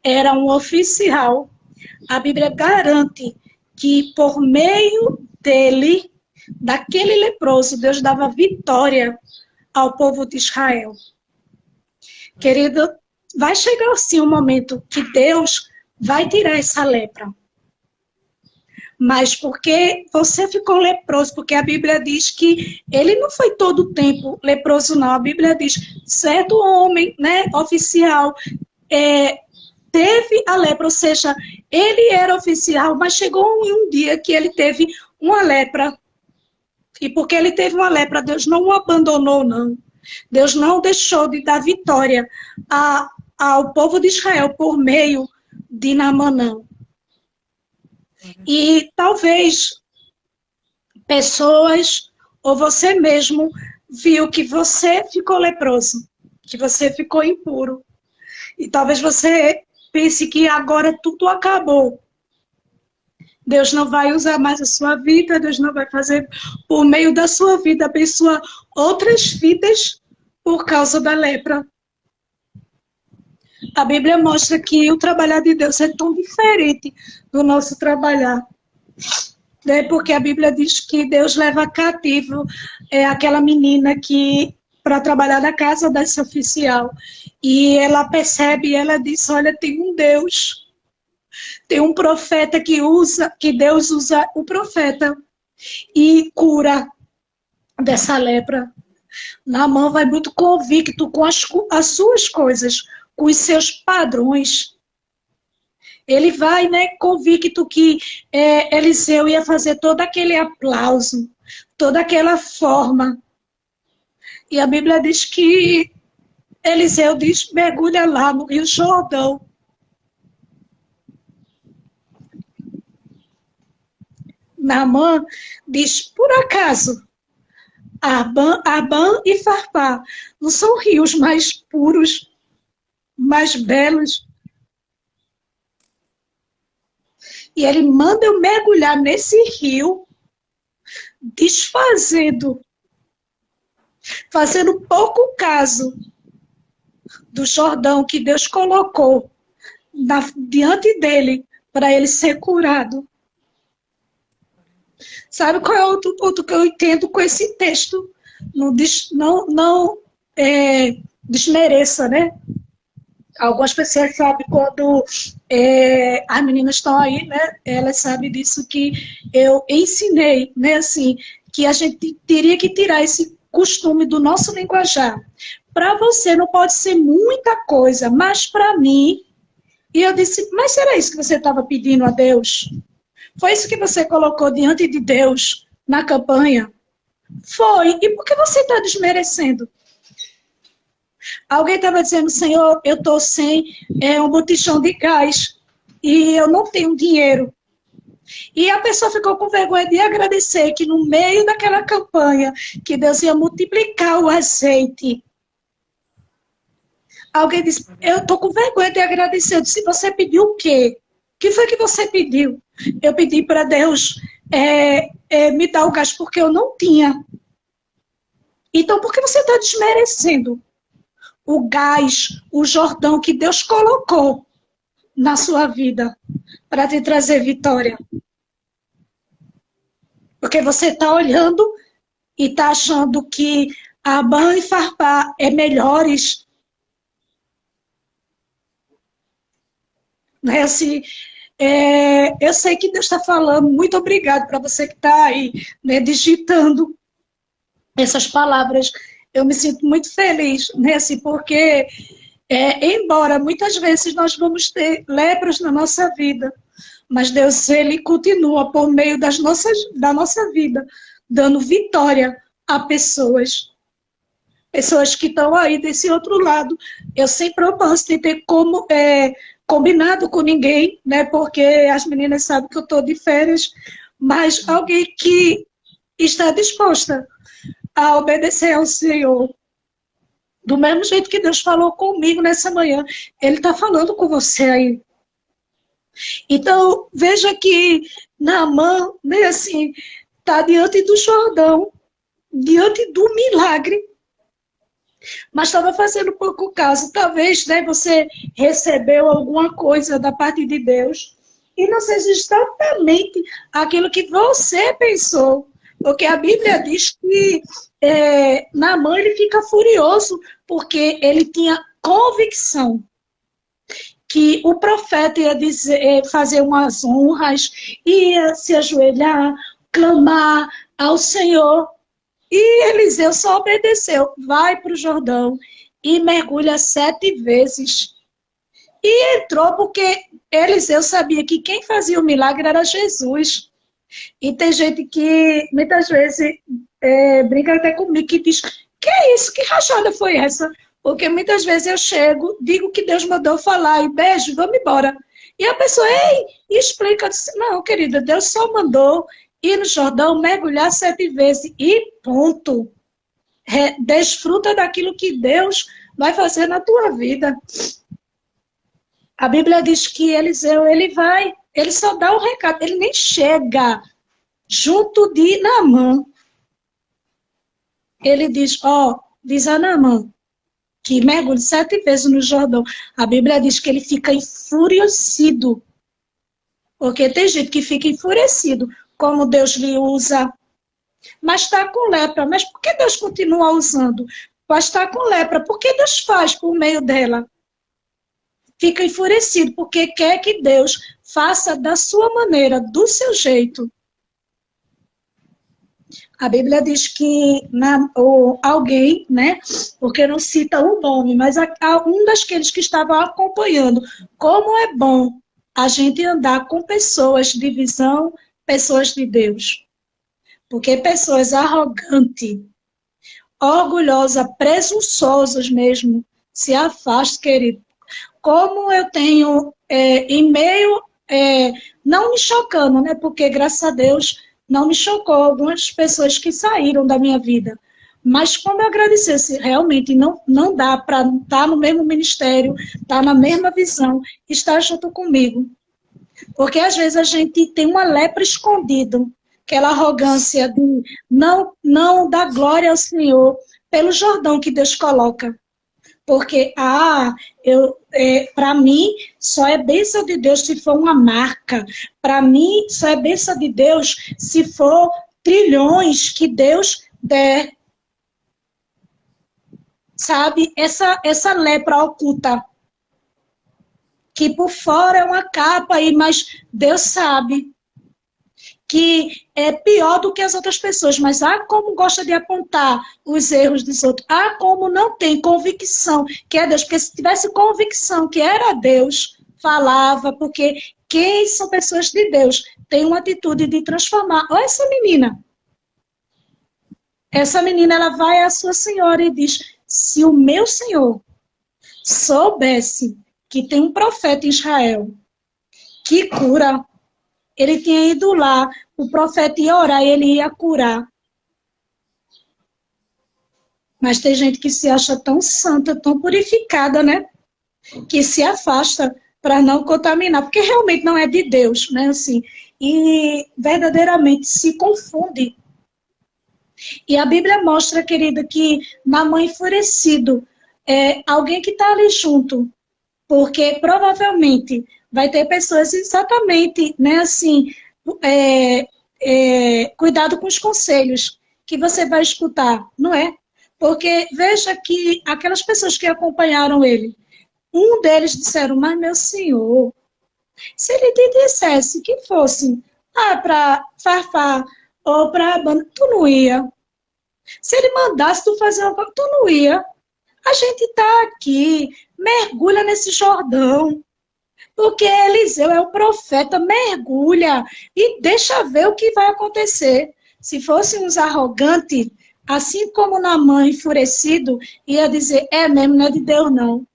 Speaker 2: era um oficial, a Bíblia garante que por meio dele, daquele leproso, Deus dava vitória ao povo de Israel. Querido, vai chegar assim um momento que Deus vai tirar essa lepra. Mas porque você ficou leproso, porque a Bíblia diz que ele não foi todo o tempo leproso, não. A Bíblia diz, certo homem, né, oficial, teve a lepra, ou seja, ele era oficial, mas chegou um dia que ele teve uma lepra. E porque ele teve uma lepra, Deus não o abandonou, não. Deus não deixou de dar vitória ao povo de Israel por meio de Naamã, não. E talvez pessoas, ou você mesmo, viu que você ficou leproso, que você ficou impuro. E talvez você pense que agora tudo acabou. Deus não vai usar mais a sua vida, Deus não vai fazer por meio da sua vida abençoar outras vidas por causa da lepra. A Bíblia mostra que o trabalhar de Deus é tão diferente do nosso trabalhar. Né? Porque a Bíblia diz que Deus leva cativo aquela menina que para trabalhar na casa desse oficial. E ela percebe, e ela diz, olha, tem um Deus. Tem um profeta que Deus usa o profeta e cura dessa lepra. Naamã vai muito convicto com as suas coisas, com os seus padrões. Ele vai, né, convicto que Eliseu ia fazer todo aquele aplauso, toda aquela forma. E a Bíblia diz que Eliseu diz, mergulha lá no Rio Jordão. Naamã diz, por acaso, Abã e Farpá não são rios mais puros, mais belos? E ele manda eu mergulhar nesse rio, fazendo pouco caso do Jordão que Deus colocou diante dele para ele ser curado. Sabe qual é outro ponto que eu entendo com esse texto? Não desmereça, né? Algumas pessoas sabem quando as meninas estão aí, né? Elas sabem disso que eu ensinei, né? Assim, que a gente teria que tirar esse costume do nosso linguajar. Para você não pode ser muita coisa, mas para mim... E eu disse, mas será isso que você estava pedindo a Deus? Foi isso que você colocou diante de Deus na campanha? Foi. E por que você está desmerecendo? Alguém estava dizendo, Senhor, eu estou sem um botijão de gás e eu não tenho dinheiro. E a pessoa ficou com vergonha de agradecer que no meio daquela campanha que Deus ia multiplicar o azeite. Alguém disse, eu estou com vergonha de agradecer. Eu disse, você pediu o quê? O que foi que você pediu? Eu pedi para Deus me dar o gás porque eu não tinha. Então, por que você está desmerecendo o gás, o Jordão que Deus colocou na sua vida para te trazer vitória? Porque você está olhando e está achando que Abã e Farpá é melhores. Né? Assim, eu sei que Deus está falando. Muito obrigado para você que está aí, né, digitando essas palavras. Eu me sinto muito feliz, né, assim, porque embora muitas vezes nós vamos ter lepras na nossa vida, mas Deus, Ele continua por meio da nossa vida, dando vitória a pessoas que estão aí desse outro lado. Eu sem propósito de ter combinado com ninguém, né, porque as meninas sabem que eu estou de férias, mas alguém que está disposta a obedecer ao Senhor. Do mesmo jeito que Deus falou comigo nessa manhã, Ele está falando com você aí. Então, veja que Naamã, né, assim, está diante do Jordão, diante do milagre, mas estava fazendo pouco caso. Talvez, né, você recebeu alguma coisa da parte de Deus e não seja exatamente aquilo que você pensou. Porque a Bíblia diz que Naamã ele fica furioso porque ele tinha convicção que o profeta ia fazer umas honras, ia se ajoelhar, clamar ao Senhor. E Eliseu só obedeceu. Vai para o Jordão e mergulha 7 vezes. E entrou porque Eliseu sabia que quem fazia o milagre era Jesus. E tem gente que muitas vezes brinca até comigo, que diz, que é isso? Que rachada foi essa? Porque muitas vezes eu chego, digo que Deus mandou falar e beijo, vamos embora. E a pessoa, explica, disse, não, querida, Deus só mandou ir no Jordão, mergulhar 7 vezes e ponto. Desfruta daquilo que Deus vai fazer na tua vida. A Bíblia diz que Eliseu, ele só dá o recado, ele nem chega junto de Naamã. Ele diz, diz a Naamã, que mergulhe 7 vezes no Jordão. A Bíblia diz que ele fica enfurecido. Porque tem gente que fica enfurecido, como Deus lhe usa. Mas está com lepra. Mas por que Deus continua usando? Mas está com lepra. Por que Deus faz por meio dela? Fica enfurecido, porque quer que Deus faça da sua maneira, do seu jeito. A Bíblia diz que alguém, né, porque não cita o nome, mas um daqueles que estavam acompanhando, como é bom a gente andar com pessoas de visão, pessoas de Deus. Porque pessoas arrogantes, orgulhosas, presunçosas mesmo, se afastam, querido. Como eu tenho em meio, não me chocando, né? Porque graças a Deus não me chocou algumas pessoas que saíram da minha vida. Mas como eu agradecesse, realmente não dá para estar no mesmo ministério, estar na mesma visão, estar junto comigo. Porque às vezes a gente tem uma lepra escondida, aquela arrogância de não dar glória ao Senhor pelo Jordão que Deus coloca. Porque, para mim, só é bênção de Deus se for uma marca. Para mim, só é bênção de Deus se for trilhões que Deus der. Sabe? Essa lepra oculta. Que por fora é uma capa aí, mas Deus sabe que é pior do que as outras pessoas, mas como gosta de apontar os erros dos outros, como não tem convicção que é Deus, porque se tivesse convicção que era Deus, falava, porque quem são pessoas de Deus tem uma atitude de transformar. Olha essa menina, ela vai à sua senhora e diz, se o meu Senhor soubesse que tem um profeta em Israel que cura, ele tinha ido lá, o profeta ia orar e ele ia curar. Mas tem gente que se acha tão santa, tão purificada, né? Que se afasta para não contaminar, porque realmente não é de Deus, né? Assim, e verdadeiramente se confunde. E a Bíblia mostra, querida, que Naamã enfurecido, alguém que está ali junto, porque provavelmente vai ter pessoas exatamente, né, assim, cuidado com os conselhos que você vai escutar, não é? Porque veja que aquelas pessoas que acompanharam ele, um deles disseram, mas meu senhor, se ele te dissesse que fosse para Farfar ou para Banda, tu não ia. Se ele mandasse tu fazer uma coisa, tu não ia. A gente está aqui, mergulha nesse Jordão. Porque Eliseu é o profeta, mergulha e deixa ver o que vai acontecer. Se fossem uns arrogantes, assim como Naamã enfurecido, ia dizer, mesmo, não é de Deus não.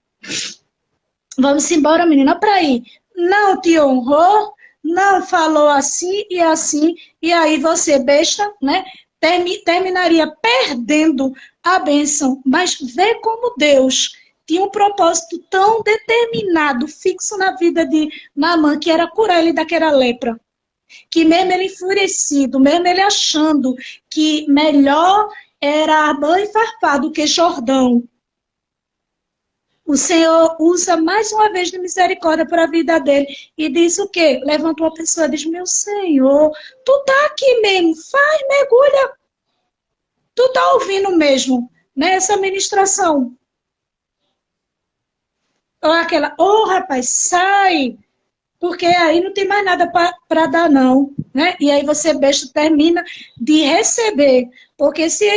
Speaker 2: Vamos embora, menina, para ir. Não te honrou, não falou assim, e aí você, besta, né? Terminaria perdendo a bênção. Mas vê como Deus tinha um propósito tão determinado, fixo na vida de Naamã, que era curar ele daquela lepra. Que mesmo ele enfurecido, mesmo ele achando que melhor era Abã e Farpá do que Jordão, o Senhor usa mais uma vez de misericórdia para a vida dele e diz o quê? Levanta uma pessoa e diz, meu Senhor, tu tá aqui mesmo, faz, mergulha. Tu tá ouvindo mesmo, né, essa ministração. Ou aquela, rapaz, sai, porque aí não tem mais nada para dar não, né? E aí você, besta, termina de receber, porque se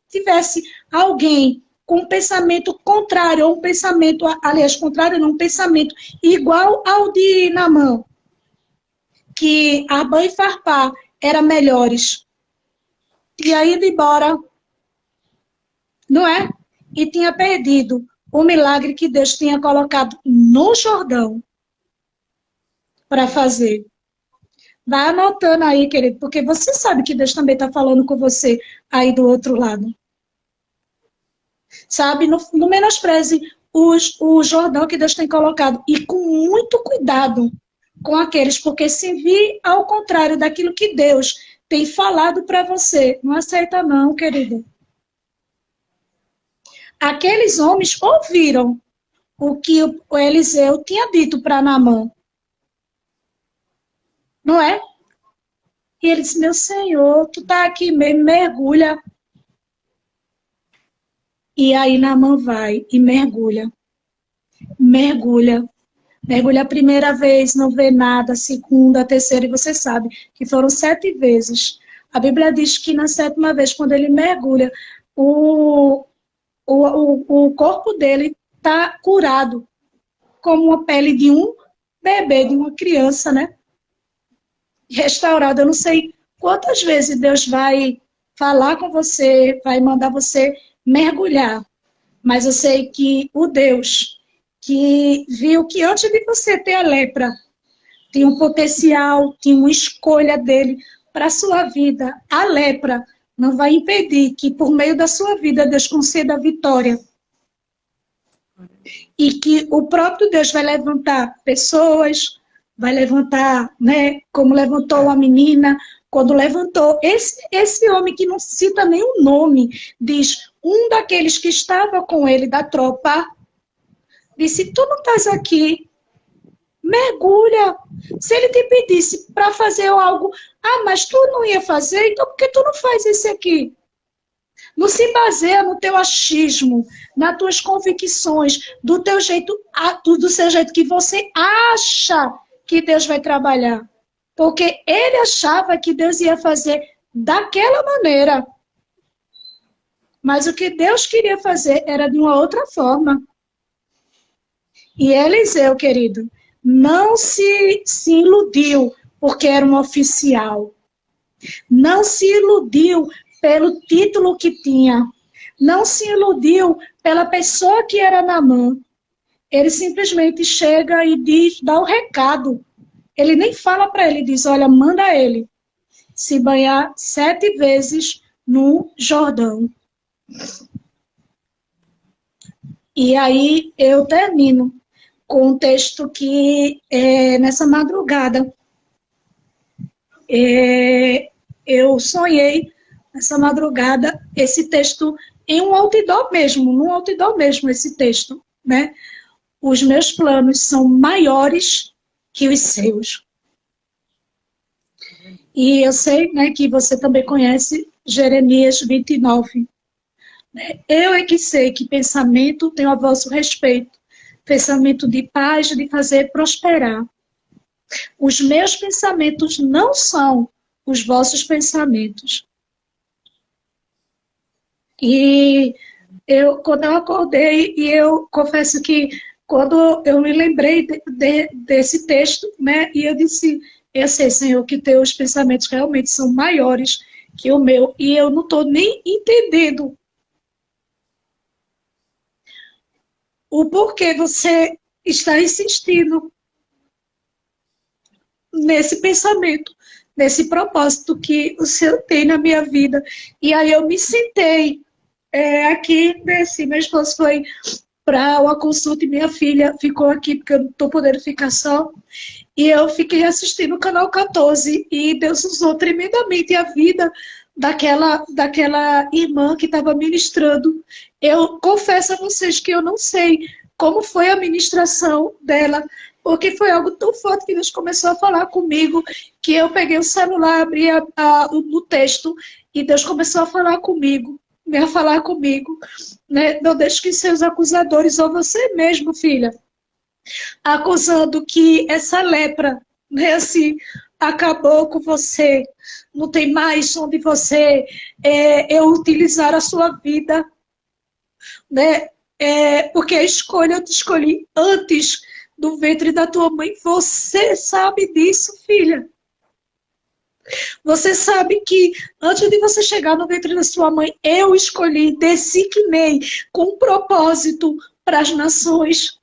Speaker 2: tivesse alguém com um pensamento contrário, ou um pensamento, aliás, contrário não, um pensamento igual ao de Naamã, que Abã e Farpá eram melhores, tinha ido embora, não é? E tinha perdido o milagre que Deus tinha colocado no Jordão para fazer. Vai anotando aí, querido, porque você sabe que Deus também está falando com você aí do outro lado. Sabe, não menospreze o Jordão que Deus tem colocado. E com muito cuidado com aqueles, porque se vir ao contrário daquilo que Deus tem falado para você, não aceita não, querida. Aqueles homens ouviram o que o Eliseu tinha dito para Naamã. Não é? E ele disse, meu Senhor, tu tá aqui mesmo, mergulha. E aí Naamã vai e mergulha. Mergulha. Mergulha a primeira vez, não vê nada, a segunda, a terceira, e você sabe que foram 7 vezes. A Bíblia diz que na 7ª vez, quando ele mergulha, o corpo dele está curado, como a pele de um bebê, de uma criança, né? Restaurado. Eu não sei quantas vezes Deus vai falar com você, vai mandar você mergulhar, mas eu sei que o Deus que viu que antes de você ter a lepra, tinha um potencial, tinha uma escolha dele para a sua vida. A lepra não vai impedir que, por meio da sua vida, Deus conceda a vitória. E que o próprio Deus vai levantar pessoas, vai levantar, né, como levantou a menina, quando levantou esse homem que não cita nenhum nome, diz, um daqueles que estava com ele da tropa, disse, tu não estás aqui, mergulha. Se ele te pedisse para fazer algo, mas tu não ia fazer, então por que tu não faz isso aqui? Não se baseia no teu achismo, nas tuas convicções, do teu jeito, do seu jeito que você acha que Deus vai trabalhar. Porque ele achava que Deus ia fazer daquela maneira. Mas o que Deus queria fazer era de uma outra forma. E Eliseu, querido, não se iludiu porque era um oficial. Não se iludiu pelo título que tinha. Não se iludiu pela pessoa que era Naamã. Ele simplesmente chega e diz, dá o recado. Ele nem fala para ele, diz, olha, manda ele se banhar 7 vezes no Jordão. E aí eu termino com um texto que, nessa madrugada, eu sonhei, nessa madrugada, esse texto em um outdoor mesmo, num outdoor mesmo, esse texto, né? Os meus planos são maiores que os seus. E eu sei, né, que você também conhece Jeremias 29. Eu é que sei que pensamento tem a vosso respeito, pensamento de paz, de fazer prosperar. Os meus pensamentos não são os vossos pensamentos. E quando eu acordei, e eu confesso que quando eu me lembrei desse texto, né, e eu disse, eu sei, Senhor, que teus pensamentos realmente são maiores que o meu, e eu não estou nem entendendo o porquê você está insistindo nesse pensamento, nesse propósito que o Senhor tem na minha vida. E aí eu me sentei aqui, meu esposo foi para uma consulta e minha filha ficou aqui, porque eu não estou podendo ficar só. E eu fiquei assistindo o Canal 14 e Deus usou tremendamente a vida daquela irmã que estava ministrando. Eu confesso a vocês que eu não sei como foi a ministração dela, porque foi algo tão forte que Deus começou a falar comigo, que eu peguei o celular, abri o texto, e Deus começou a falar comigo, né? Não deixe que seus acusadores, ou você mesmo, filha, acusando que essa lepra, né, assim, acabou com você, não tem mais onde você eu utilizar a sua vida, né? Porque a escolha eu te escolhi antes do ventre da tua mãe. Você sabe disso, filha. Você sabe que antes de você chegar no ventre da sua mãe, eu escolhi, designei com um propósito para as nações,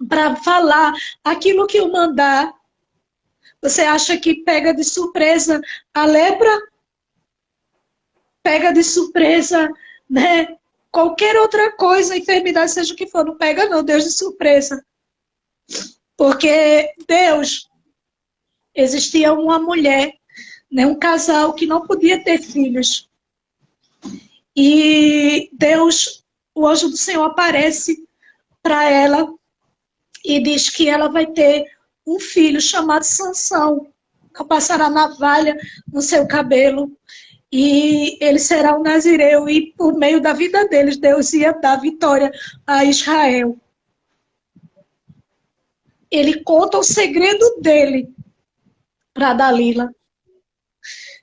Speaker 2: para falar aquilo que eu mandar. Você acha que pega de surpresa a lepra? Pega de surpresa, né? Qualquer outra coisa, enfermidade, seja o que for, não pega não, Deus de surpresa. Porque Deus, existia uma mulher, né, um casal que não podia ter filhos. E Deus, o anjo do Senhor aparece para ela e diz que ela vai ter um filho chamado Sansão, que passará navalha no seu cabelo. E ele será um nazireu, e por meio da vida deles, Deus ia dar vitória a Israel. Ele conta o segredo dele para Dalila.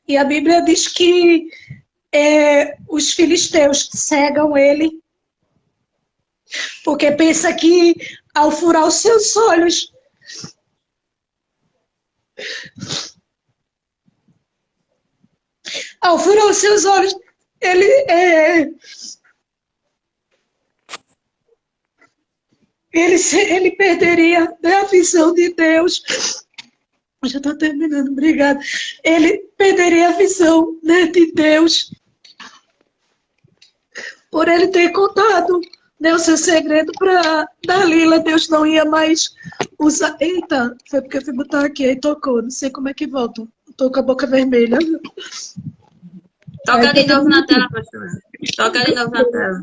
Speaker 2: E a Bíblia diz que os filisteus cegam ele, porque pensa que ao furar os seus olhos, ele, ele perderia, né, a visão de Deus. Já estou terminando, obrigada. Ele perderia a visão, né, de Deus, por ele ter contado, né, o seu segredo para Dalila. Deus não ia mais usar. Eita, foi porque eu fui botar aqui, aí tocou. Não sei como é que volta. Estou com a boca vermelha.
Speaker 3: Toca de novo na tela, pastor. Toca de novo na tela.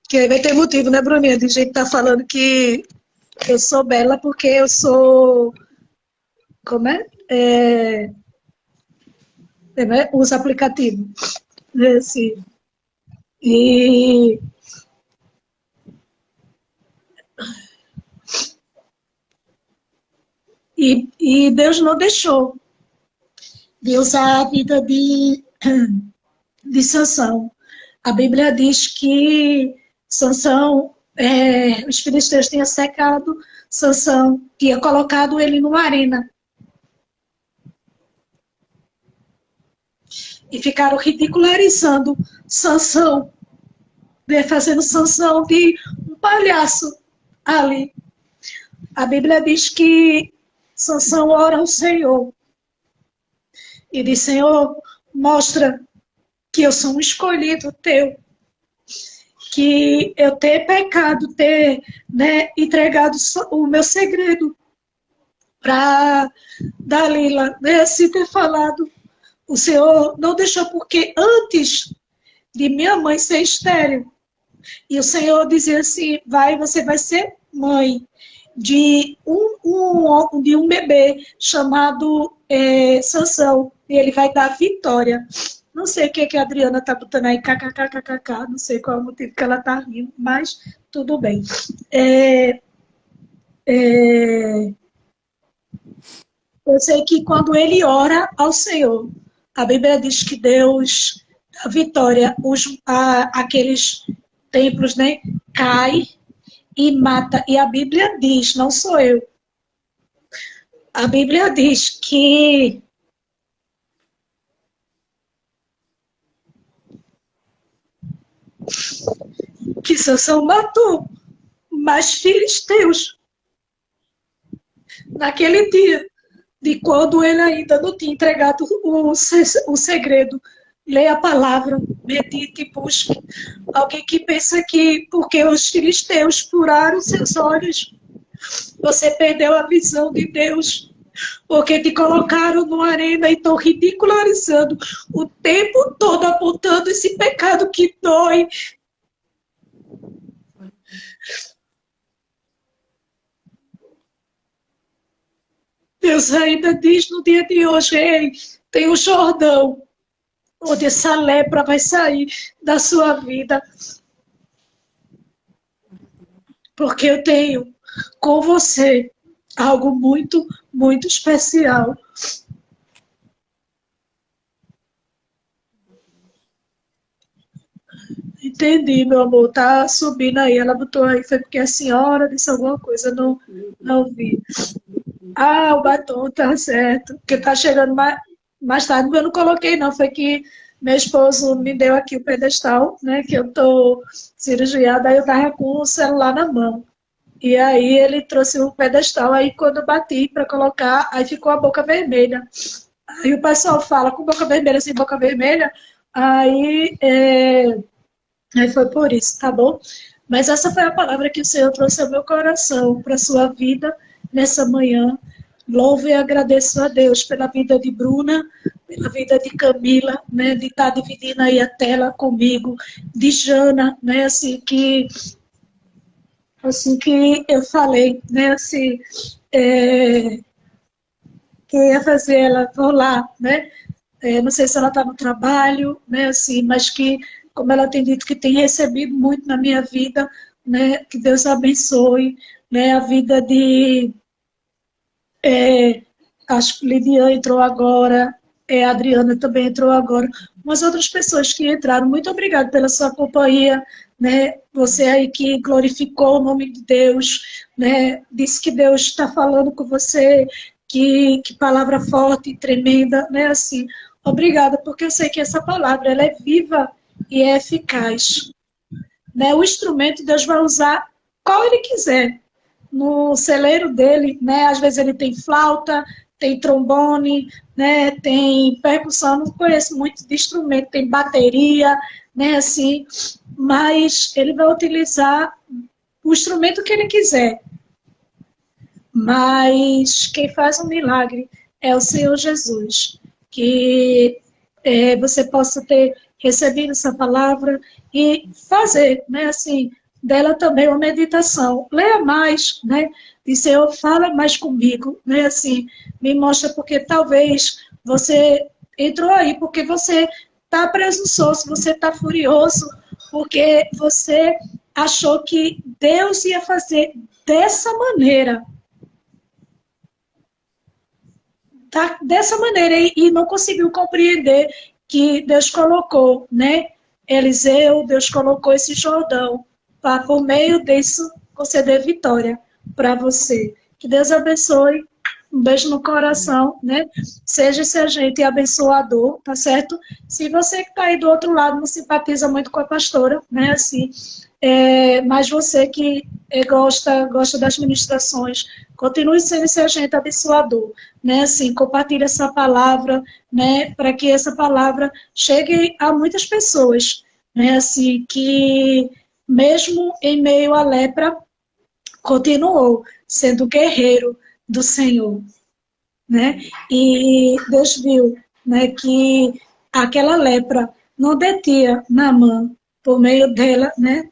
Speaker 2: Que aí vai ter motivo, né, Bruninha? De gente tá falando que eu sou bela porque eu sou... Como é? Uso aplicativo. Assim. E Deus não deixou de usar a vida de Sansão. A Bíblia diz que Sansão, os filisteus tinham secado Sansão, tinha colocado ele numa arena. E ficaram ridicularizando Sansão, né, fazendo Sansão de um palhaço ali. A Bíblia diz que Sansão ora ao Senhor e diz: Senhor, mostra que eu sou um escolhido teu, que eu ter pecado, ter, né, entregado o meu segredo para Dalila, né, assim ter falado. O Senhor não deixou, porque antes de minha mãe ser estéril, e o Senhor dizia assim: você vai ser mãe de um bebê chamado Sansão, e ele vai dar vitória. Não sei o que a Adriana está botando aí, kkkkkk, não sei qual é o motivo que ela está rindo, mas tudo bem. Eu sei que quando ele ora ao Senhor, a Bíblia diz que Deus dá vitória, aqueles templos, né, cai e mata. E a Bíblia diz, não sou eu, a Bíblia diz que Sansão matou mais filisteus naquele dia, de quando ele ainda não tinha entregado o segredo. Leia a palavra, medite, busque. Alguém que pensa que porque os filisteus furaram seus olhos, você perdeu a visão de Deus, porque te colocaram numa arena e estão ridicularizando o tempo todo, apontando esse pecado que dói. Deus ainda diz no dia de hoje: ei, tem um Jordão, onde essa lepra vai sair da sua vida. Porque eu tenho com você algo muito, muito especial. Entendi, meu amor. Tá subindo aí. Ela botou aí, foi porque a senhora disse alguma coisa, não vi. Ah, o batom, tá certo. Porque tá chegando mais tarde, mas eu não coloquei, não. Foi que meu esposo me deu aqui o pedestal, né? Que eu tô cirurgiada, aí eu tava com o celular na mão. E aí ele trouxe o pedestal, aí quando eu bati para colocar, aí ficou a boca vermelha. Aí o pessoal fala com boca vermelha, assim, boca vermelha, aí foi por isso, tá bom? Mas essa foi a palavra que o Senhor trouxe ao meu coração, para a sua vida, nessa manhã. Louvo e agradeço a Deus pela vida de Bruna, pela vida de Camila, né, de estar dividindo aí a tela comigo, de Jana, né, assim que eu falei, né, assim, que ia fazer ela rolar, né, não sei se ela está no trabalho, né, assim, mas que, como ela tem dito que tem recebido muito na minha vida, né, que Deus abençoe, né, a vida de, acho que Lidiane entrou agora, a Adriana também entrou agora, umas outras pessoas que entraram. Muito obrigada pela sua companhia, né? Você aí que glorificou o nome de Deus, né? Disse que Deus está falando com você, que palavra forte e tremenda, né? Assim, obrigada, porque eu sei que essa palavra ela é viva e é eficaz, né? O instrumento Deus vai usar qual Ele quiser. No celeiro dele, né? Às vezes ele tem flauta, tem trombone, né? Tem percussão. Não conheço muito de instrumento, tem bateria, né? Assim, mas ele vai utilizar o instrumento que ele quiser. Mas quem faz um milagre é o Senhor Jesus. Que você possa ter recebido essa palavra e fazer, né, assim, dela também uma meditação. Leia mais, né? E Senhor, fala mais comigo, né? Assim, me mostra porque talvez você entrou aí porque você está presunçoso, você está furioso, porque você achou que Deus ia fazer dessa maneira. Tá? Dessa maneira, e não conseguiu compreender que Deus colocou, né? Eliseu, Deus colocou esse Jordão para, por meio disso, conceder vitória para você. Que Deus abençoe. Um beijo no coração, né? Seja esse agente abençoador, tá certo? Se você que está aí do outro lado não simpatiza muito com a pastora, né? Assim, mas você que gosta das ministrações, continue sendo esse agente abençoador, né? Assim, compartilhe essa palavra, né? Para que essa palavra chegue a muitas pessoas, né? Assim, que mesmo em meio à lepra, continuou sendo guerreiro do Senhor, né? E Deus viu, né, que aquela lepra não detinha Naamã por meio dela, né?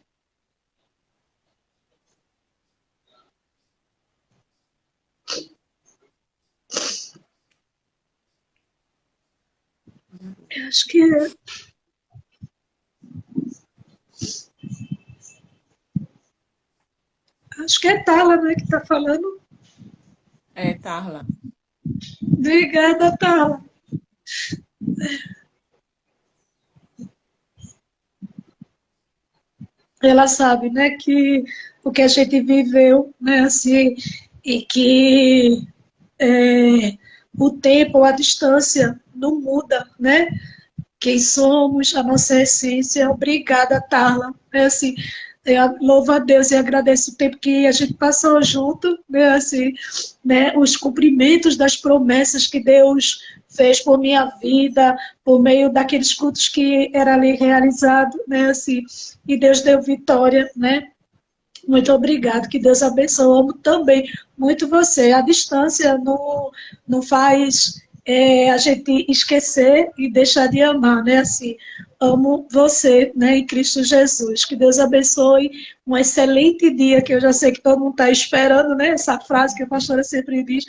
Speaker 2: Acho que é Tala, né, que está falando.
Speaker 4: É, Tarla.
Speaker 2: Obrigada, Tala. Ela sabe, né, que o que a gente viveu, né, assim, e que o tempo, a distância não muda, né? Quem somos, a nossa essência. Obrigada, Tarla. É assim, eu louvo a Deus e agradeço o tempo que a gente passou junto, né? Assim, né? Os cumprimentos das promessas que Deus fez por minha vida, por meio daqueles cultos que era ali realizado, né? Assim, e Deus deu vitória, né? Muito obrigado, que Deus abençoe. Eu amo também muito você. A distância não faz a gente esquecer e deixar de amar, né? Assim, amo você, né, em Cristo Jesus. Que Deus abençoe. Um excelente dia, que eu já sei que todo mundo está esperando, né? Essa frase que a pastora sempre diz.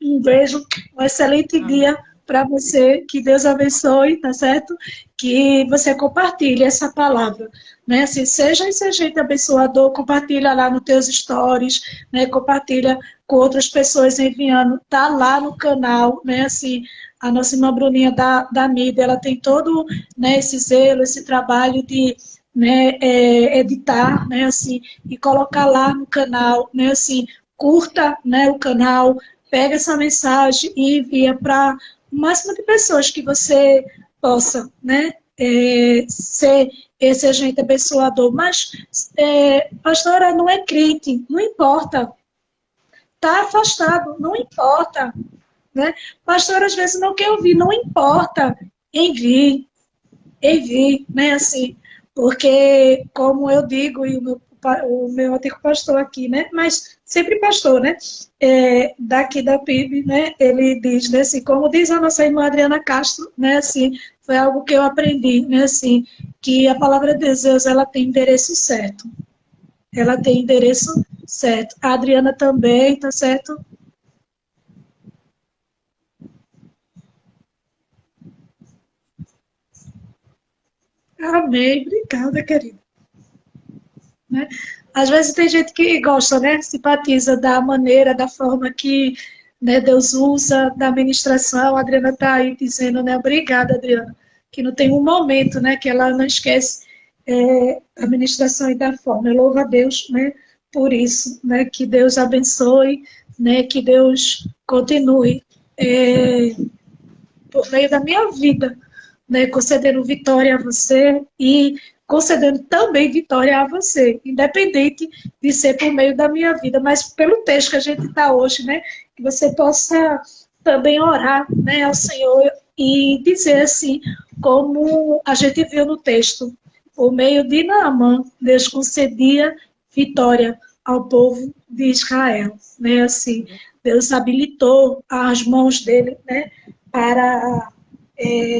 Speaker 2: Um beijo, um excelente dia para você. Que Deus abençoe, tá certo? Que você compartilhe essa palavra, né? Assim, seja esse agente abençoador, compartilha lá nos teus stories, né? Compartilha com outras pessoas enviando, tá lá no canal, né? Assim, a nossa irmã Bruninha da mídia, ela tem todo, né, esse zelo, esse trabalho de, né, editar, né, assim, e colocar lá no canal, né, assim, curta, né, o canal, pega essa mensagem e envia para o máximo de pessoas que você possa, né, ser esse agente abençoador. Mas, pastora, não é crente, não importa. Está afastado, não importa. Né? Pastor, às vezes não quer ouvir, não importa. Envie, né? Assim, porque, como eu digo, e o meu antigo pastor aqui, né? Mas sempre pastor, né? Daqui da PIB, né? Ele diz, né? Assim, como diz a nossa irmã Adriana Castro, né? Assim, foi algo que eu aprendi, né? Assim, que a palavra de Deus, ela tem endereço certo. Ela tem endereço certo. A Adriana também, tá certo? Amém, obrigada, querida. Né? Às vezes tem gente que gosta, né? Simpatiza da maneira, da forma que né, Deus usa da ministração. A Adriana está aí dizendo, né, obrigada, Adriana, que não tem um momento, né, que ela não esquece da ministração e da forma. Eu louvo a Deus, né, por isso, né, que Deus abençoe, né, que Deus continue por meio da minha vida, né, concedendo vitória a você e concedendo também vitória a você, independente de ser por meio da minha vida, mas pelo texto que a gente está hoje, né, que você possa também orar, né, ao Senhor e dizer assim, como a gente viu no texto, por meio de Naamã, Deus concedia vitória ao povo de Israel, né, assim, Deus habilitou as mãos dele, né, para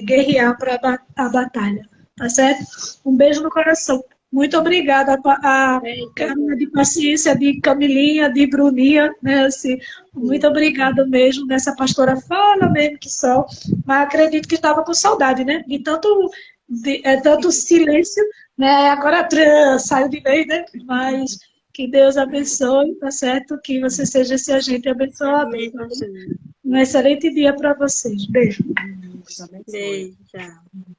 Speaker 2: guerrear para a batalha, tá certo? Um beijo no coração. Muito obrigada a carinha de paciência de Camilinha, de Bruninha, né, assim, muito obrigada mesmo, nessa pastora fala mesmo que só, mas acredito que estava com saudade, né, tanto silêncio, né, agora saiu de vez, né, mas que Deus abençoe, tá certo? Que você seja esse agente abençoado.
Speaker 3: Amém, pastor.
Speaker 2: Um excelente dia para vocês. Beijo.
Speaker 4: Deus abençoe.
Speaker 3: Beijo, tchau.